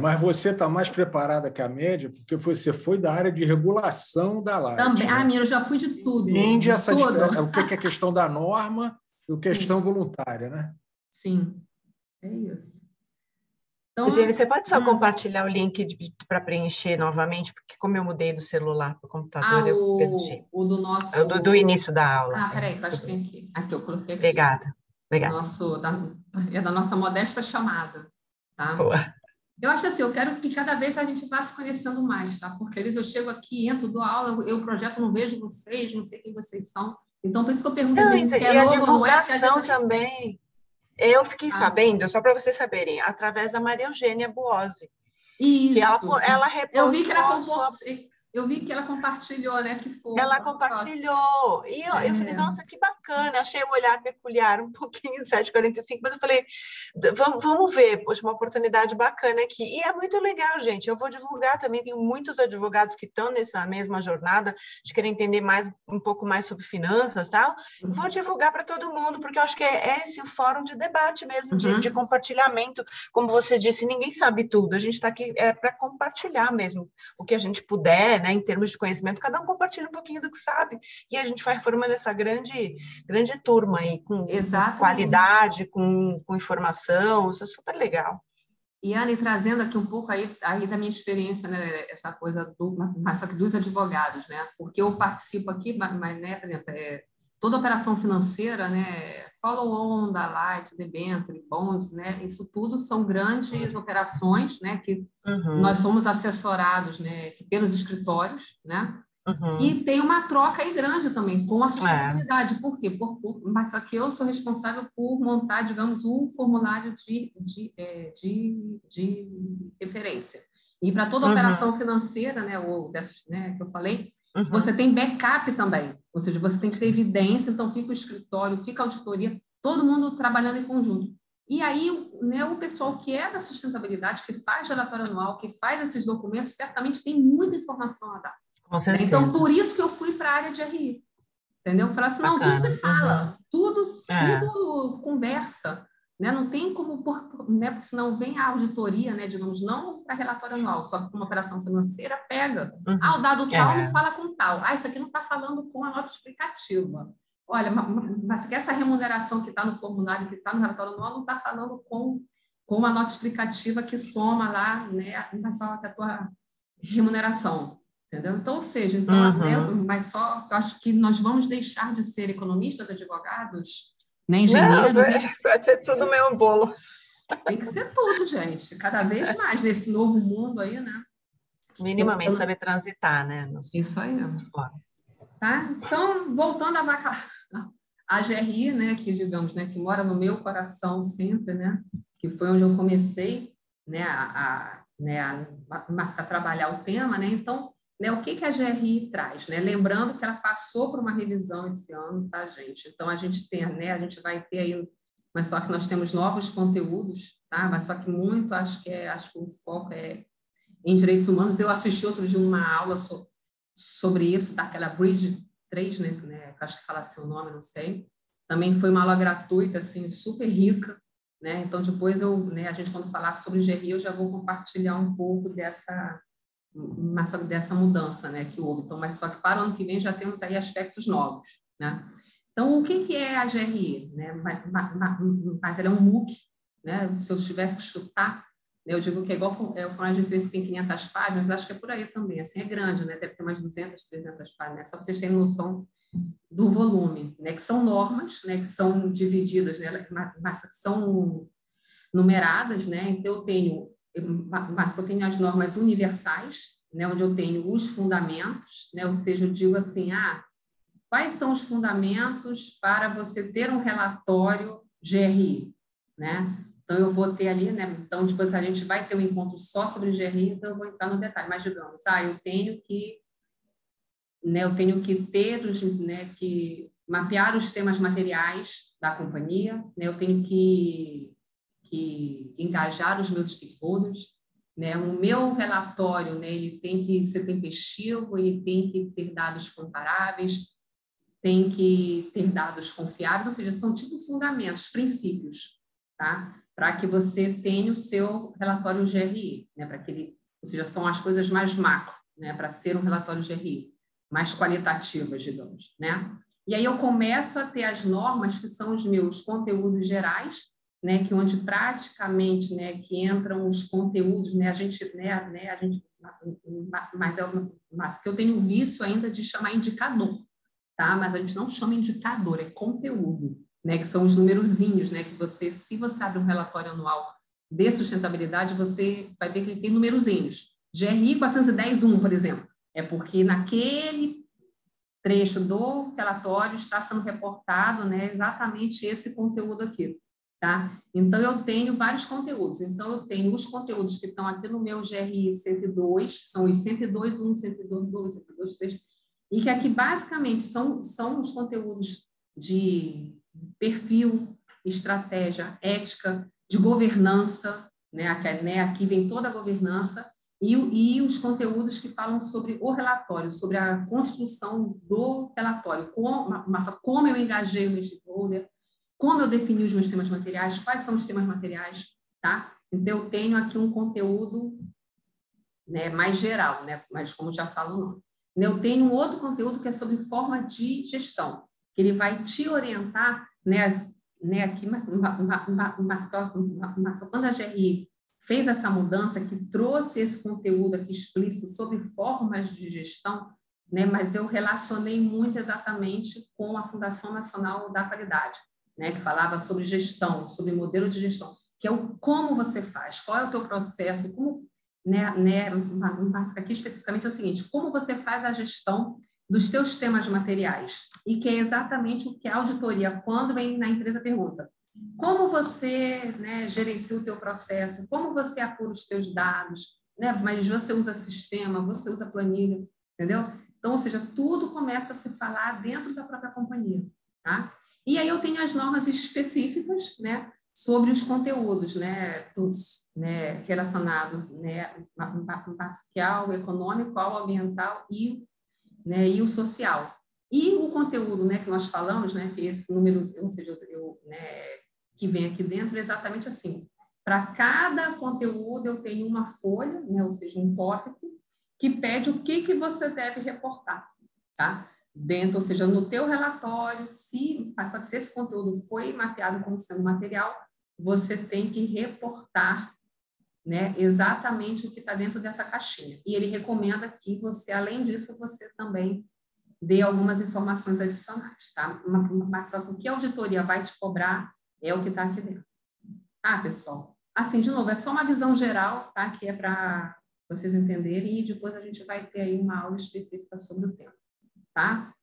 Mas você está mais preparada que a média, porque você foi da área de regulação da Light. Também. Né? Mira, eu já fui de tudo. Entende essa diferença, o que é a questão da norma e a questão voluntária, né? Sim, é isso. Então, Gente, você pode só compartilhar o link para preencher novamente, porque como eu mudei do celular para o computador, eu perdi. O do nosso... É o do início da aula. Peraí, que eu acho que tem aqui. Aqui, eu coloquei aqui. Obrigada. Da nossa modesta chamada, tá? Boa. Eu acho assim, eu quero que cada vez a gente vá se conhecendo mais, tá? Porque às vezes eu chego aqui, entro, dou aula, eu projeto, não vejo vocês, não sei quem vocês são. Então, por isso que eu pergunto se é novo ou não é. A divulgação também. Eu fiquei sabendo, só para vocês saberem, através da Maria Eugênia Buozzi. Isso. Que ela repostou. Eu vi que ela compartilhou, né? Que fofa. Ela compartilhou. E eu falei, nossa, que bacana. Achei o olhar peculiar um pouquinho, 7h45, mas eu falei, vamos ver, poxa, uma oportunidade bacana aqui. E é muito legal, gente. Eu vou divulgar também, tem muitos advogados que estão nessa mesma jornada de querer entender um pouco mais sobre finanças e tal. Vou divulgar para todo mundo, porque eu acho que é esse o fórum de debate mesmo, de compartilhamento. Como você disse, ninguém sabe tudo. A gente está aqui para compartilhar mesmo o que a gente puder, né, em termos de conhecimento, cada um compartilha um pouquinho do que sabe, e a gente vai formando essa grande turma aí, com qualidade, com informação, isso é super legal. E, Anne, trazendo aqui um pouco aí da minha experiência, né, essa coisa mas só que dos advogados, né, porque eu participo aqui, mas né, por exemplo, toda operação financeira, né, follow-on da Light, debenture, bonds, né, isso tudo são grandes operações, né, que nós somos assessorados, né, pelos escritórios, né, e tem uma troca aí grande também com a sustentabilidade. Por quê? Mas só que eu sou responsável por montar, digamos, um formulário de referência. E para toda operação financeira, né, ou dessas, né, que eu falei, você tem backup também, ou seja, você tem que ter evidência, então fica o escritório, fica a auditoria, todo mundo trabalhando em conjunto. E aí, né, o pessoal que é da sustentabilidade, que faz relatório anual, que faz esses documentos, certamente tem muita informação a dar. Com certeza. Então, por isso que eu fui para a área de RI, entendeu? Falar assim, não, tudo se fala, tudo conversa, né? Não tem como, né? Porque senão vem a auditoria, né? Digamos, não para relatório anual, só que uma operação financeira pega. O dado tal não fala com tal. Isso aqui não está falando com a nota explicativa. Olha, mas que essa remuneração que está no formulário, que está no relatório anual, não está falando com a nota explicativa que soma lá, né? Mas só a tua remuneração. Entendeu? Então, ou seja, mas só eu acho que nós vamos deixar de ser economistas, advogados, né, engenheiros. Vai ser tudo o mesmo bolo. Tem que ser tudo, gente. Cada vez mais nesse novo mundo aí, né? Minimamente saber transitar, né? Isso aí. Tá? Então, voltando a GRI, né, que digamos, né, que mora no meu coração sempre, né, que foi onde eu comecei, né, a trabalhar o tema, né? Então, né, o que a GRI traz, né? Lembrando que ela passou por uma revisão esse ano, tá, gente? Então, a gente tem, né, a gente vai ter aí, mas só que nós temos novos conteúdos, tá? Mas só que muito, acho que o foco é em direitos humanos. Eu assisti outro dia uma aula sobre isso, daquela Bridge 3, né? Acho que fala seu nome, não sei. Também foi uma aula gratuita, assim, super rica, né? Então, depois né, a gente, quando falar sobre GRI, eu já vou compartilhar um pouco dessa mudança, né, que houve. Então, mas só que para o ano que vem já temos aí aspectos novos, né? Então, o que é a GRI, né? Mas ela é um MOOC, né? Se eu tivesse que chutar, né, eu digo que é igual o formulário de referência que tem 500 páginas, mas acho que é por aí também, assim, é grande, né? Deve ter mais de 200, 300 páginas, né? Só para vocês terem noção do volume, né? Que são normas, né? Que são divididas, né? Mas que são numeradas, né? Então, eu tenho as normas universais, né, onde eu tenho os fundamentos, né, ou seja, eu digo assim, quais são os fundamentos para você ter um relatório GRI, né? Então, eu vou ter ali, né? Então, depois a gente vai ter um encontro só sobre GRI, então eu vou entrar no detalhe, mas digamos, eu tenho que ter que mapear os temas materiais da companhia, né? Eu tenho que engajar os meus stakeholders, né? O meu relatório, né, ele tem que ser tempestivo, ele tem que ter dados comparáveis, tem que ter dados confiáveis, ou seja, são tipo fundamentos, princípios, tá? Para que você tenha o seu relatório GRI, né? Ou seja, são as coisas mais macro, né? Para ser um relatório GRI, mais qualitativas, digamos, né? E aí eu começo a ter as normas que são os meus conteúdos gerais, né? Que onde praticamente, né? Que entram os conteúdos, né? Mas que eu tenho o vício ainda de chamar indicador, tá? Mas a gente não chama indicador, é conteúdo, né? Que são os numerozinhos, né? Que você, se você abre um relatório anual de sustentabilidade, você vai ver que ele tem numerozinhos. GRI 410.1, por exemplo, é porque naquele trecho do relatório está sendo reportado, né? Exatamente esse conteúdo aqui, tá? Então, eu tenho vários conteúdos. Então, eu tenho os conteúdos que estão aqui no meu GRI 102, que são os 102.1, 102.2, 102.3, e que aqui, basicamente, são os conteúdos de perfil, estratégia, ética, de governança, né? Aqui vem toda a governança, e os conteúdos que falam sobre o relatório, sobre a construção do relatório, como eu engajei o meu stakeholder, como eu defini os meus temas materiais, quais são os temas materiais, tá? Então, eu tenho aqui um conteúdo, né, mais geral, né? Mas como já falo o nome. Eu tenho um outro conteúdo que é sobre forma de gestão, que ele vai te orientar, né aqui, mas quando a GRI fez essa mudança, que trouxe esse conteúdo aqui explícito sobre formas de gestão, né, mas eu relacionei muito exatamente com a Fundação Nacional da Qualidade, né, que falava sobre gestão, sobre modelo de gestão, que é o como você faz, qual é o teu processo, como, aqui especificamente é o seguinte, como você faz a gestão dos teus temas materiais, e que é exatamente o que a auditoria, quando vem na empresa, pergunta. Como você, né, gerencia o teu processo, como você apura os teus dados, né? Mas você usa sistema, você usa planilha, entendeu? Então, ou seja, tudo começa a se falar dentro da própria companhia, tá? E aí eu tenho as normas específicas, né, sobre os conteúdos, né, relacionados, né, social, econômico, ao ambiental e o social. E o conteúdo, né, que nós falamos, né, que esse número, ou seja, que vem aqui dentro, é exatamente assim. Para cada conteúdo, eu tenho uma folha, né, ou seja, um tópico, que pede o que você deve reportar, tá? Dentro, ou seja, no teu relatório, só que se esse conteúdo foi mapeado como sendo material, você tem que reportar, né, exatamente o que está dentro dessa caixinha. E ele recomenda que você, além disso, você também dê algumas informações adicionais, tá? Mas só que o que a auditoria vai te cobrar é o que está aqui dentro. Tá, pessoal? Assim, de novo, é só uma visão geral, tá? Que é para vocês entenderem, e depois a gente vai ter aí uma aula específica sobre o tema, tá?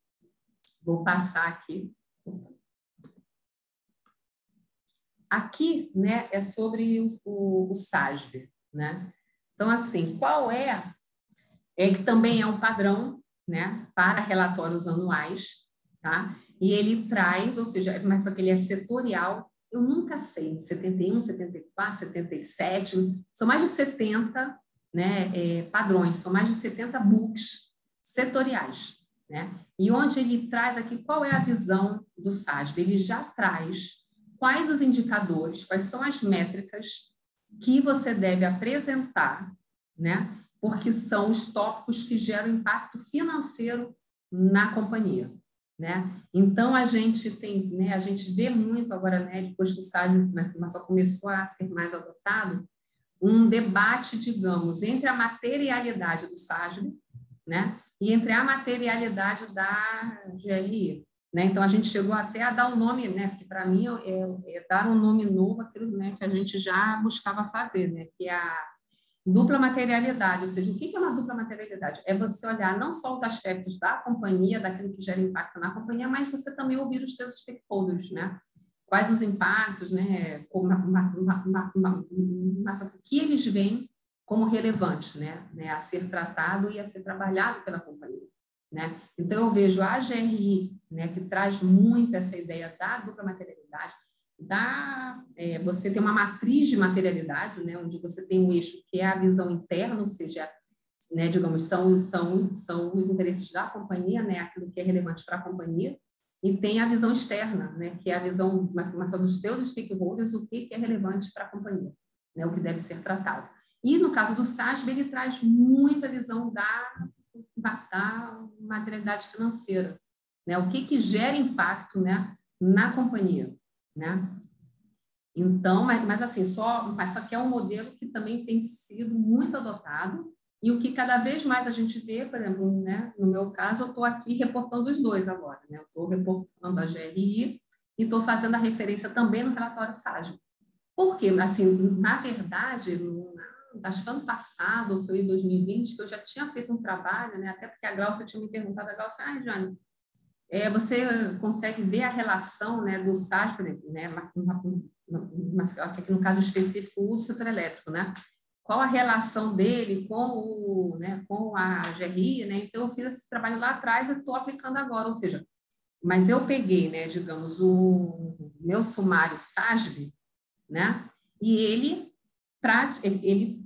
Vou passar aqui. Aqui, né, é sobre o SASB, né? Então, assim, qual é que também é um padrão, né, para relatórios anuais, tá? E ele traz, ou seja, mas só que ele é setorial, eu nunca sei, 71, 74, 77, são mais de 70, né, padrões, são mais de 70 books setoriais, né? E onde ele traz aqui qual é a visão do SASB, ele já traz quais os indicadores, quais são as métricas que você deve apresentar, né? Porque são os tópicos que geram impacto financeiro na companhia, né? Então, a gente tem, né, a gente vê muito agora, né, depois que o SASB só começou a ser mais adotado, um debate, digamos, entre a materialidade do SASB, né, e entre a materialidade da GRI, né? Então, a gente chegou até a dar um nome, né, que para mim é dar um nome novo àquilo, né, que a gente já buscava fazer, né, que é a Dupla materialidade, ou seja, o que é uma dupla materialidade? É você olhar não só os aspectos da companhia, daquilo que gera impacto na companhia, mas você também ouvir os seus stakeholders, né? Quais os impactos, né? O que eles veem como relevante, né? A ser tratado e a ser trabalhado pela companhia, né? Então, eu vejo a GRI, né, que traz muito essa ideia da dupla materialidade, você tem uma matriz de materialidade, né, onde você tem um eixo que é a visão interna, ou seja, né, digamos, são os interesses da companhia, né, aquilo que é relevante para a companhia, e tem a visão externa, né, que é a visão, uma informação dos teus stakeholders, o que é relevante para a companhia, né, o que deve ser tratado. E no caso do SASB, ele traz muita visão da materialidade financeira, né, o que gera impacto, né, na companhia, né? Então, mas assim, só que é um modelo que também tem sido muito adotado e o que cada vez mais a gente vê, por exemplo, né, no meu caso, eu estou aqui reportando os dois agora, né? Eu estou reportando a GRI e estou fazendo a referência também no relatório SASB. Por quê? Assim, na verdade, acho que ano passado, foi em 2020, que eu já tinha feito um trabalho, né? Até porque a Glaucia tinha me perguntado, a Glaucia, Jane, você consegue ver a relação, né, do SASB, por exemplo, né, aqui no caso específico do setor elétrico, né? Qual a relação dele com a GRI, né? Então, eu fiz esse trabalho lá atrás e estou aplicando agora, ou seja, mas eu peguei, né, digamos, o meu sumário SASB, né? E ele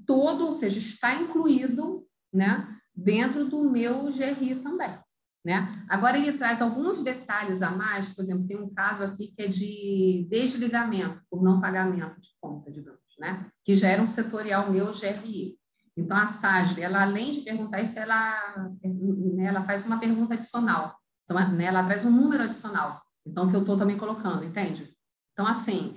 todo, ou seja, está incluído, né, dentro do meu GRI também. Né? Agora, ele traz alguns detalhes a mais, por exemplo, tem um caso aqui que é de desligamento por não pagamento de conta, digamos, né? Que já era um setorial meu GRI. Então, a SASB, ela, além de perguntar isso, ela faz uma pergunta adicional. Então, né, ela traz um número adicional, então, que eu estou também colocando, entende? Então, assim,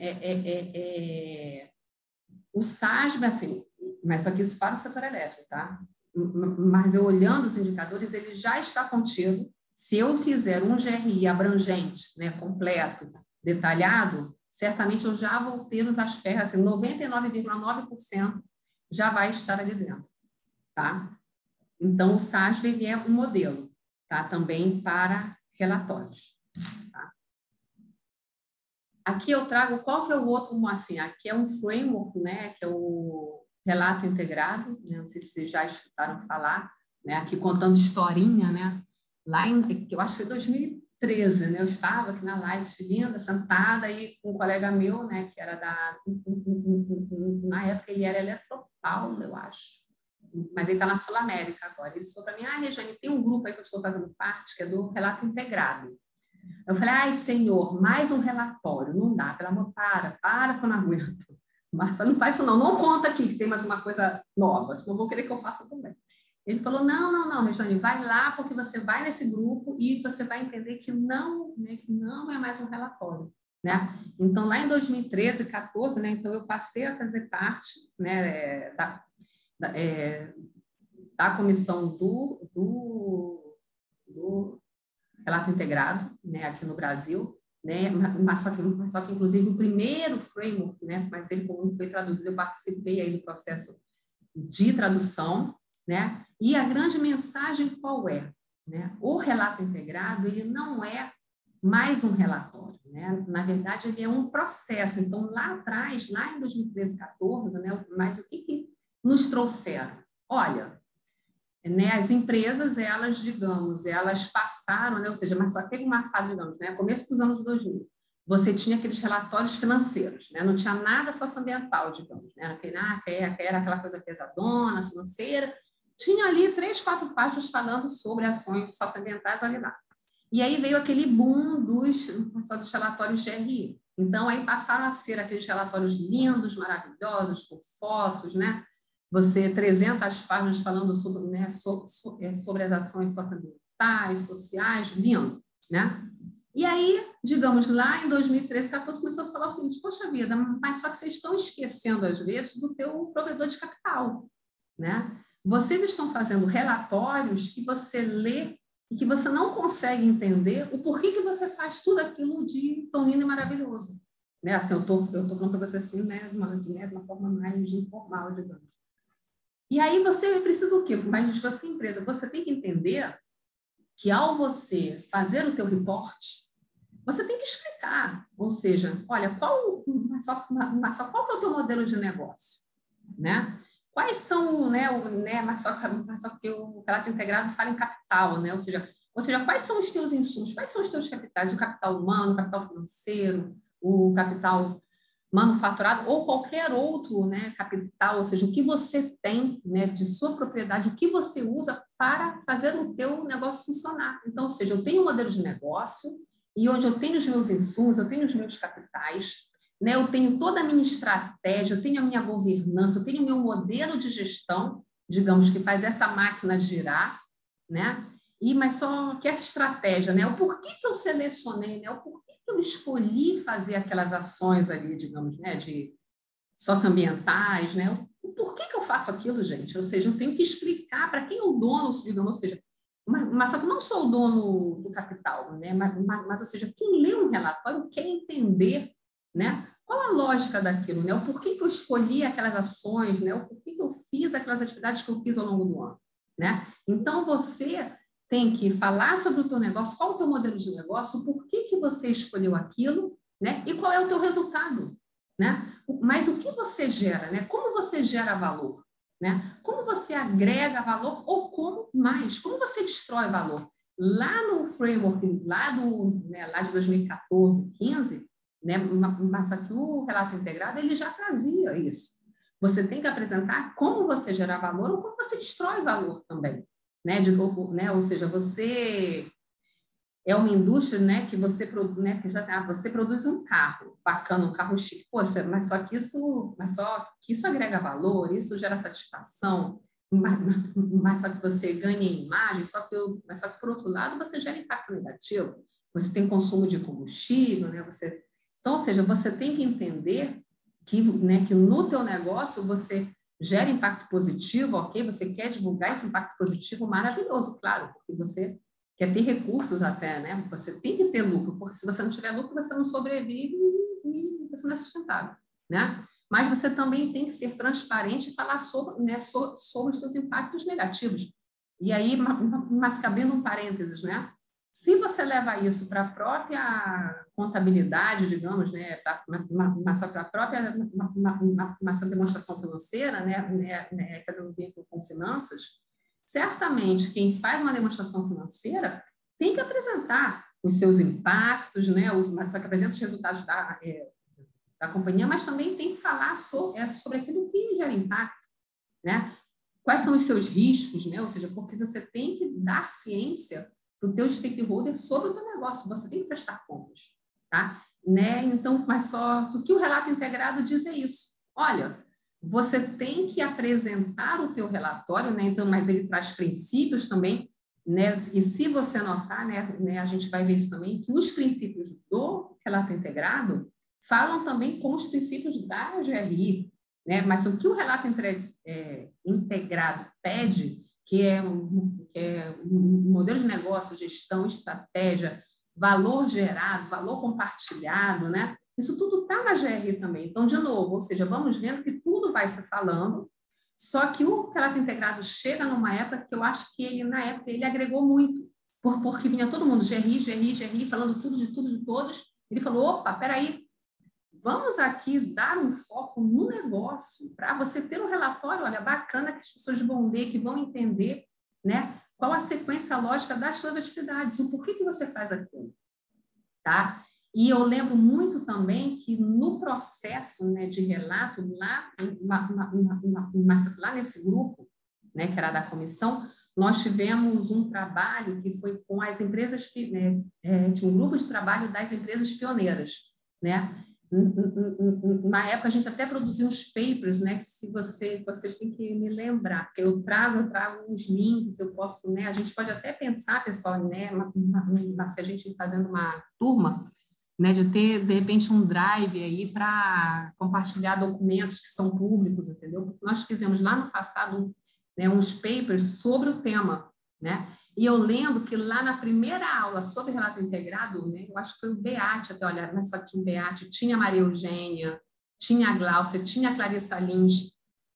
o SASB, assim, mas só que isso para o setor elétrico, tá? Mas eu olhando os indicadores, ele já está contido. Se eu fizer um GRI abrangente, né, completo, detalhado, certamente eu já vou ter os aspectos, assim, 99,9% já vai estar ali dentro, tá? Então, o SASB ele é um modelo, tá? Também para relatórios, tá? Aqui eu trago, qual que é o outro, assim, aqui é um framework, né, que é o relato integrado, né? Não sei se vocês já escutaram falar, né? Aqui contando historinha, né? Lá em, eu acho que foi 2013, né? Eu estava aqui na Light, linda, sentada aí com um colega meu, né? Que era na época ele era Eletropaulo, eu acho, mas ele está na Sul América agora. Ele falou para mim, Regiane, tem um grupo aí que eu estou fazendo parte, que é do relato integrado. Eu falei, ai, senhor, mais um relatório, não dá, pelo amor, para que eu não aguento. Mas não faz isso não conta aqui que tem mais uma coisa nova, senão vou querer que eu faça também. Ele falou, não, Regiane, vai lá porque você vai nesse grupo e você vai entender que não é mais um relatório, né? Então, lá em 2013, 14, né, então eu passei a fazer parte, né, da comissão do relato integrado, né, aqui no Brasil, né, mas só que inclusive o primeiro framework, né, mas ele como foi traduzido, eu participei aí do processo de tradução, né, e a grande mensagem qual é, né? O relato integrado ele não é mais um relatório, né? Na verdade ele é um processo. Então lá atrás, lá em 2013, 14, né, mas o que nos trouxeram? Olha, né, as empresas, elas, digamos, elas passaram, né, ou seja, mas só teve uma fase, digamos, né, começo dos anos 2000, você tinha aqueles relatórios financeiros, né, não tinha nada socioambiental, digamos, né, era aquela coisa pesadona, financeira, tinha ali 3, 4 páginas falando sobre ações socioambientais, olha lá. E aí veio aquele boom dos relatórios GRI. Então, aí passaram a ser aqueles relatórios lindos, maravilhosos, com fotos, né, você 300 páginas falando sobre, né, sobre as ações socioambientais, sociais, lindo, né? E aí, digamos, lá em 2013, 2014, começou a falar o seguinte, poxa vida, mas só que vocês estão esquecendo, às vezes, do teu provedor de capital, né? Vocês estão fazendo relatórios que você lê e que você não consegue entender o porquê que você faz tudo aquilo de tão lindo e maravilhoso. Né? Assim, eu tô falando para você assim, né, de uma forma mais informal, digamos. E aí você precisa o quê? Mas você, empresa, você tem que entender que ao você fazer o teu reporte, você tem que explicar, ou seja, olha, mas só qual que é o teu modelo de negócio, né? Quais são, mas só que o relato integrado fala em capital, né? Ou seja, quais são os teus insumos, quais são os teus capitais, o capital humano, o capital financeiro, o capital manufaturado ou qualquer outro, né, capital, ou seja, o que você tem, né, de sua propriedade, o que você usa para fazer o teu negócio funcionar. Então, ou seja, eu tenho um modelo de negócio e onde eu tenho os meus insumos, eu tenho os meus capitais, né, eu tenho toda a minha estratégia, eu tenho a minha governança, eu tenho o meu modelo de gestão, digamos, que faz essa máquina girar, né? Mas só que essa estratégia, né? O porquê que eu selecionei, né? O porquê que eu escolhi fazer aquelas ações ali, digamos, né? De socioambientais, né? O porquê que eu faço aquilo, gente? Ou seja, eu tenho que explicar para quem é o dono, digamos, ou seja, mas só que não sou o dono do capital, né? Mas ou seja, quem lê um relatório quer entender, né? Qual a lógica daquilo, né? O porquê que eu escolhi aquelas ações, né? O porquê que eu fiz aquelas atividades que eu fiz ao longo do ano, né? Então, você tem que falar sobre o teu negócio, qual é o teu modelo de negócio, por que você escolheu aquilo, né? E qual é o teu resultado, né? Mas o que você gera, né? Como você gera valor, né? Como você agrega valor ou como você destrói valor? Lá no framework, lá de 2014, 15, né? Mas aqui o relato integrado ele já trazia isso. Você tem que apresentar como você gera valor ou como você destrói valor também. Né? Ou seja, você é uma indústria, né, que você produz, né, você produz um carro bacana, um carro chique, poxa, mas só que isso agrega valor, isso gera satisfação, mas só que você ganha em imagem, mas só que por outro lado você gera impacto negativo. Você tem consumo de combustível, né? Então, ou seja, você tem que entender que, né, que no teu negócio você gera impacto positivo, ok? Você quer divulgar esse impacto positivo maravilhoso, claro, porque você quer ter recursos até, né? Você tem que ter lucro, porque se você não tiver lucro, você não sobrevive e você não é sustentável, né? Mas você também tem que ser transparente e falar sobre, né, sobre os seus impactos negativos. E aí, mas cabendo um parênteses, né? Se você leva isso para a própria contabilidade, digamos, né, mas só para a própria demonstração financeira, né, fazendo vínculo com finanças, certamente quem faz uma demonstração financeira tem que apresentar os seus impactos, né, mas só que apresenta os resultados da companhia, mas também tem que falar sobre aquilo que gera impacto, né? Quais são os seus riscos, né? Ou seja, porque você tem que dar ciência para o teu stakeholder sobre o teu negócio, você tem que prestar contas, tá? Né? Então, mas só o que o relato integrado diz é isso. Olha, você tem que apresentar o teu relatório, né? Então, mas ele traz princípios também, né? E se você notar, né, a gente vai ver isso também, que os princípios do relato integrado falam também com os princípios da GRI, né? Mas o que o relato integrado pede, que é um modelo de negócio, gestão, estratégia, valor gerado, valor compartilhado, né? Isso tudo está na GRI também. Então, de novo, ou seja, vamos vendo que tudo vai se falando, só que o relato integrado chega numa época que eu acho que na época, ele agregou muito, porque vinha todo mundo, GRI, falando tudo, de todos. Ele falou, opa, peraí, vamos aqui dar um foco no negócio para você ter um relatório, olha, bacana, que as pessoas vão ler, que vão entender, né, qual a sequência lógica das suas atividades, o porquê que você faz aquilo, tá? E eu lembro muito também que no processo, né, de relato, lá nesse grupo, né, que era da comissão, nós tivemos um trabalho que foi com as empresas, né, tinha um grupo de trabalho das empresas pioneiras, né? Na época, a gente até produziu uns papers, né? Que se vocês têm que me lembrar, que eu trago uns links, eu posso, né? A gente pode até pensar, pessoal, né? Mas que a gente fazendo uma turma, né? De ter, de repente, um drive aí para compartilhar documentos que são públicos, entendeu? Porque nós fizemos lá no passado, né, uns papers sobre o tema, né? E eu lembro que lá na primeira aula sobre relato integrado, né, eu acho que foi o Beate, até olhar, mas só tinha o Beate, tinha a Maria Eugênia, tinha a Gláucia, tinha a Clarissa Lins,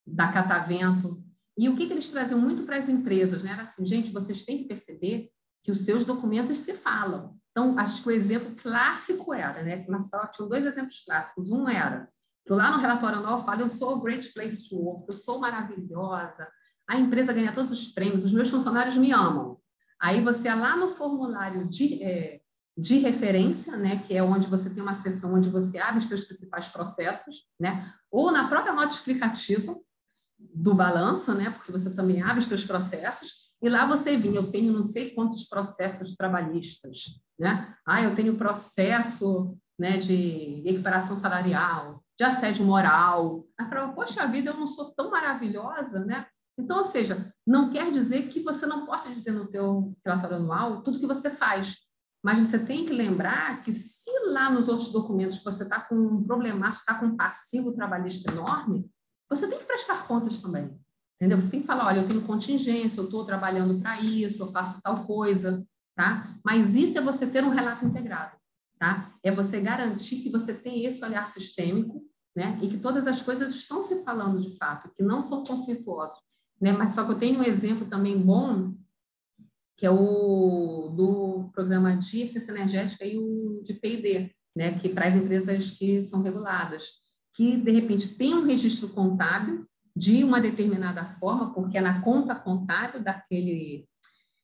da Catavento, E o que eles traziam muito para as empresas, né? Era assim, gente, vocês têm que perceber que os seus documentos se falam. Então, acho que o exemplo clássico era, né? Tinham 2 exemplos clássicos. Um era que eu lá no relatório anual falo, eu sou a great place to work, eu sou maravilhosa, a empresa ganha todos os prêmios, os meus funcionários me amam. Aí você lá no formulário de referência, né, que é onde você tem uma seção onde você abre os seus principais processos, né, ou na própria nota explicativa do balanço, né, porque você também abre os seus processos, e lá você vinha, eu tenho não sei quantos processos trabalhistas, né, eu tenho processo, né, de equiparação salarial, de assédio moral. Aí eu falava, poxa vida, eu não sou tão maravilhosa, né? Então, ou seja, não quer dizer que você não possa dizer no teu relatório anual tudo que você faz, mas você tem que lembrar que se lá nos outros documentos você está com um problemaço, está com um passivo trabalhista enorme, você tem que prestar contas também, entendeu? Você tem que falar, olha, eu tenho contingência, eu estou trabalhando para isso, eu faço tal coisa, tá? Mas isso é você ter um relato integrado, tá? É você garantir que você tem esse olhar sistêmico, né? E que todas as coisas estão se falando de fato, que não são conflituosas, né? Mas só que eu tenho um exemplo também bom, que é o do programa de eficiência energética e o de P&D, né? Que para as empresas que são reguladas, que de repente tem um registro contábil de uma determinada forma, porque é na conta contábil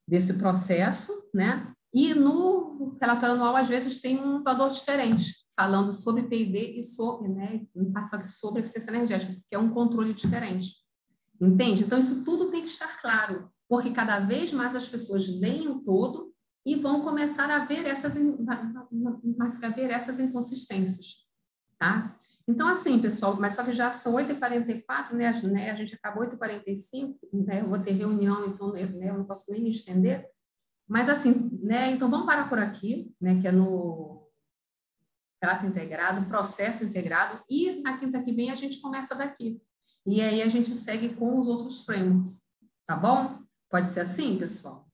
desse processo, né? E no relatório anual, às vezes, tem um valor diferente, falando sobre P&D e sobre, né, só que sobre eficiência energética, que é um controle diferente. Entende? Então, isso tudo tem que estar claro, porque cada vez mais as pessoas leem o todo e vão começar a ver essas inconsistências, tá? Então, assim, pessoal, mas só que já são 8h44, né? A gente acabou 8h45, né? Eu vou ter reunião, então, né, eu não posso nem me estender. Mas, assim, né? Então, vamos parar por aqui, né? Que é no relato integrado, processo integrado, e na quinta que vem a gente começa daqui. E aí a gente segue com os outros frameworks, tá bom? Pode ser assim, pessoal?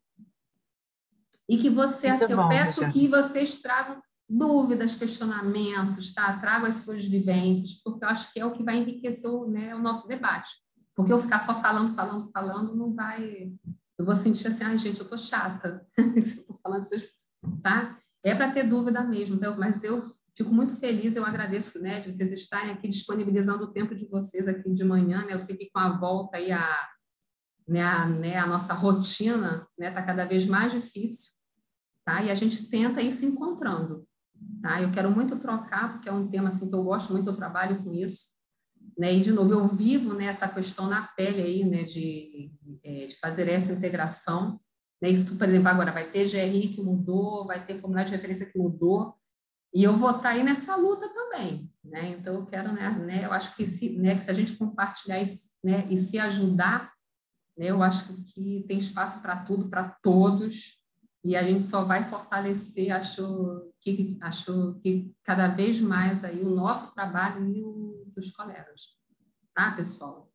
E que você, assim, eu peço que vocês tragam dúvidas, questionamentos, tá? Tragam as suas vivências, porque eu acho que é o que vai enriquecer o nosso debate. Porque eu ficar só falando, não vai... Eu vou sentir assim, ai, gente, eu tô chata. Se eu tô falando, vocês... tá? É para ter dúvida mesmo, então, mas eu fico muito feliz, eu agradeço, né, de vocês estarem aqui disponibilizando o tempo de vocês aqui de manhã, né? Eu sei que com a volta aí a nossa rotina, né, tá cada vez mais difícil, tá? E a gente tenta ir se encontrando, tá? Eu quero muito trocar, porque é um tema assim que eu gosto muito, eu trabalho com isso, né? E de novo eu vivo, né, essa questão na pele aí, né, de fazer essa integração, né? Isso, por exemplo, agora vai ter GRI que mudou, vai ter formulário de referência que mudou, e eu vou estar aí nessa luta também, né? Então eu quero, né, eu acho que se a gente compartilhar isso, né, e se ajudar, né, eu acho que tem espaço para tudo, para todos, e a gente só vai fortalecer, acho que cada vez mais aí o nosso trabalho e o dos colegas, tá, pessoal?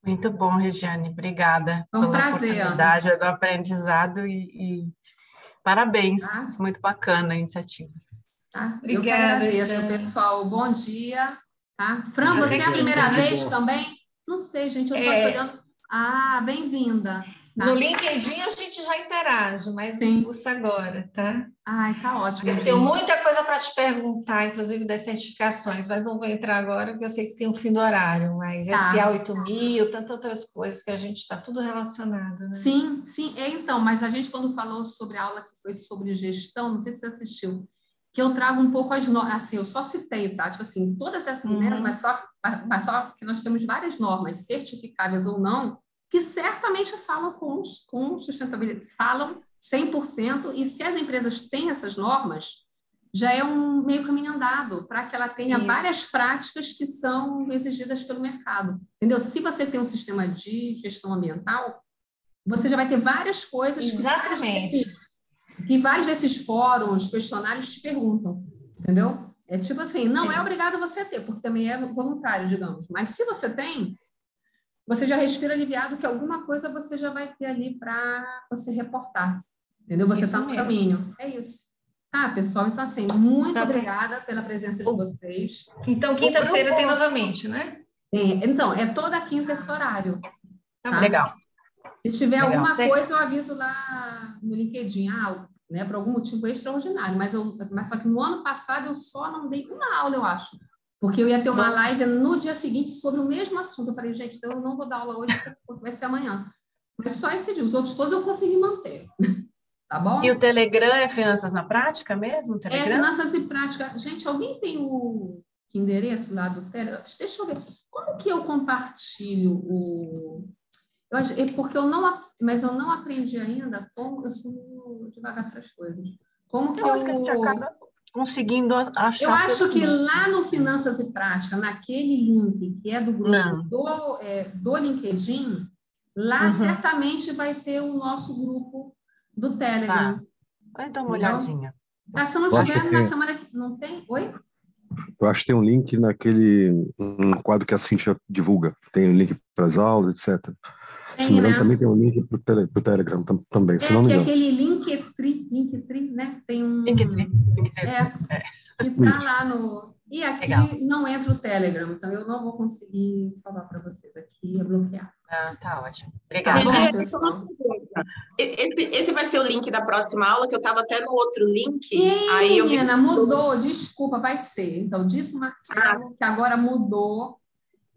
Muito bom, Regiane, obrigada pela oportunidade do aprendizado e parabéns, tá? Muito bacana a iniciativa. Tá? Obrigada, eu que agradeço, Jeane. Pessoal, bom dia. Tá? Fran, você é a primeira vez também? Não sei, gente, eu estou olhando. Bem-vinda. Tá? No LinkedIn a gente já interage, mas o curso agora, tá? Ai, tá ótimo. Eu tenho muita coisa para te perguntar, inclusive das certificações, mas não vou entrar agora, porque eu sei que tem um fim do horário, mas SA 8000, tantas outras coisas que a gente está tudo relacionado, né? Sim. Então, mas a gente quando falou sobre a aula que foi sobre gestão, não sei se você assistiu, que eu trago um pouco as normas, assim, eu só citei, tá? Tipo assim, todas as primeiras, mas só que nós temos várias normas, certificáveis ou não, que certamente falam com sustentabilidade, falam 100%, e se as empresas têm essas normas, já é um meio caminho andado para que ela tenha várias práticas que são exigidas pelo mercado, entendeu? Se você tem um sistema de gestão ambiental, você já vai ter várias coisas que vários desses fóruns, questionários te perguntam, entendeu? É tipo assim, não é obrigado você ter, porque também é voluntário, digamos, mas se você tem, você já respira aliviado que alguma coisa você já vai ter ali para você reportar, entendeu? Você está no caminho. É isso. Tá, pessoal? Então, assim, muito obrigada pela presença de vocês. Então, quinta-feira tem novamente, né? Então, é toda quinta esse horário. Tá? Legal. Se tiver Legal. alguma coisa, eu aviso lá no LinkedIn. Né, por algum motivo extraordinário. Mas só que no ano passado eu só não dei uma aula, eu acho. Porque eu ia ter uma live no dia seguinte sobre o mesmo assunto. Eu falei, gente, então eu não vou dar aula hoje, porque vai ser amanhã. Mas só esse dia. Os outros todos eu consegui manter. Tá bom? E o Telegram é Finanças na Prática mesmo? Telegram? É, Finanças e Prática. Gente, alguém tem o endereço lá do Telegram? Deixa eu ver. Como que eu compartilho o... Porque eu não aprendi ainda como eu sou devagar com essas coisas. Como que eu acho que a gente acaba conseguindo achar. Eu acho que lá no Finanças e Prática, naquele link que é do grupo do LinkedIn, lá certamente vai ter o nosso grupo do Telegram. Tá. Vai dar uma olhadinha. Se não tiver, na semana que... Não tem? Oi? Eu acho que tem um link um quadro que a Cíntia divulga. Tem um link para as aulas, etc. Tem, se não me engano, né? também tem um link para o Telegram também. Se não me engano. Aquele Linktree, né? Tem um... Linktree. Que está lá no... E aqui não entra o Telegram, então eu não vou conseguir salvar para vocês. Aqui é bloqueado. Tá ótimo. Obrigada. Tá bom, pessoal? Esse vai ser o link da próxima aula, que eu estava até no outro link. Menina, mudou. Desculpa, vai ser. Então, disse o Marcelo que agora mudou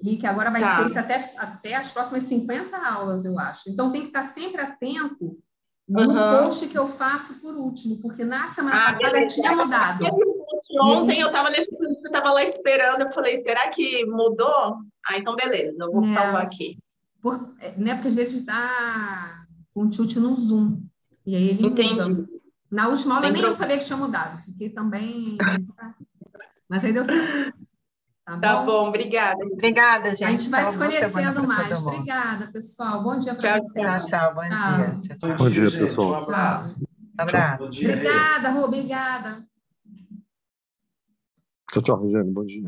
e que agora vai ser isso até as próximas 50 aulas, eu acho. Então, tem que estar sempre atento no post que eu faço por último, porque na semana passada tinha mudado. Ontem eu estava lá esperando, eu falei, será que mudou? Então beleza, eu vou salvar aqui. Porque às vezes dá um tilt no Zoom, e aí ele muda. Na última aula nem eu sabia que tinha mudado, fiquei também... Mas aí deu certo. Tá bom, obrigada. Obrigada, gente. A gente vai se conhecendo mais. Obrigada, pessoal. Bom dia para vocês. Tchau. Bom dia. Bom dia, pessoal. Um abraço. Abraço. Obrigada, Rô. Obrigada. Tchau, Regiane. Bom dia.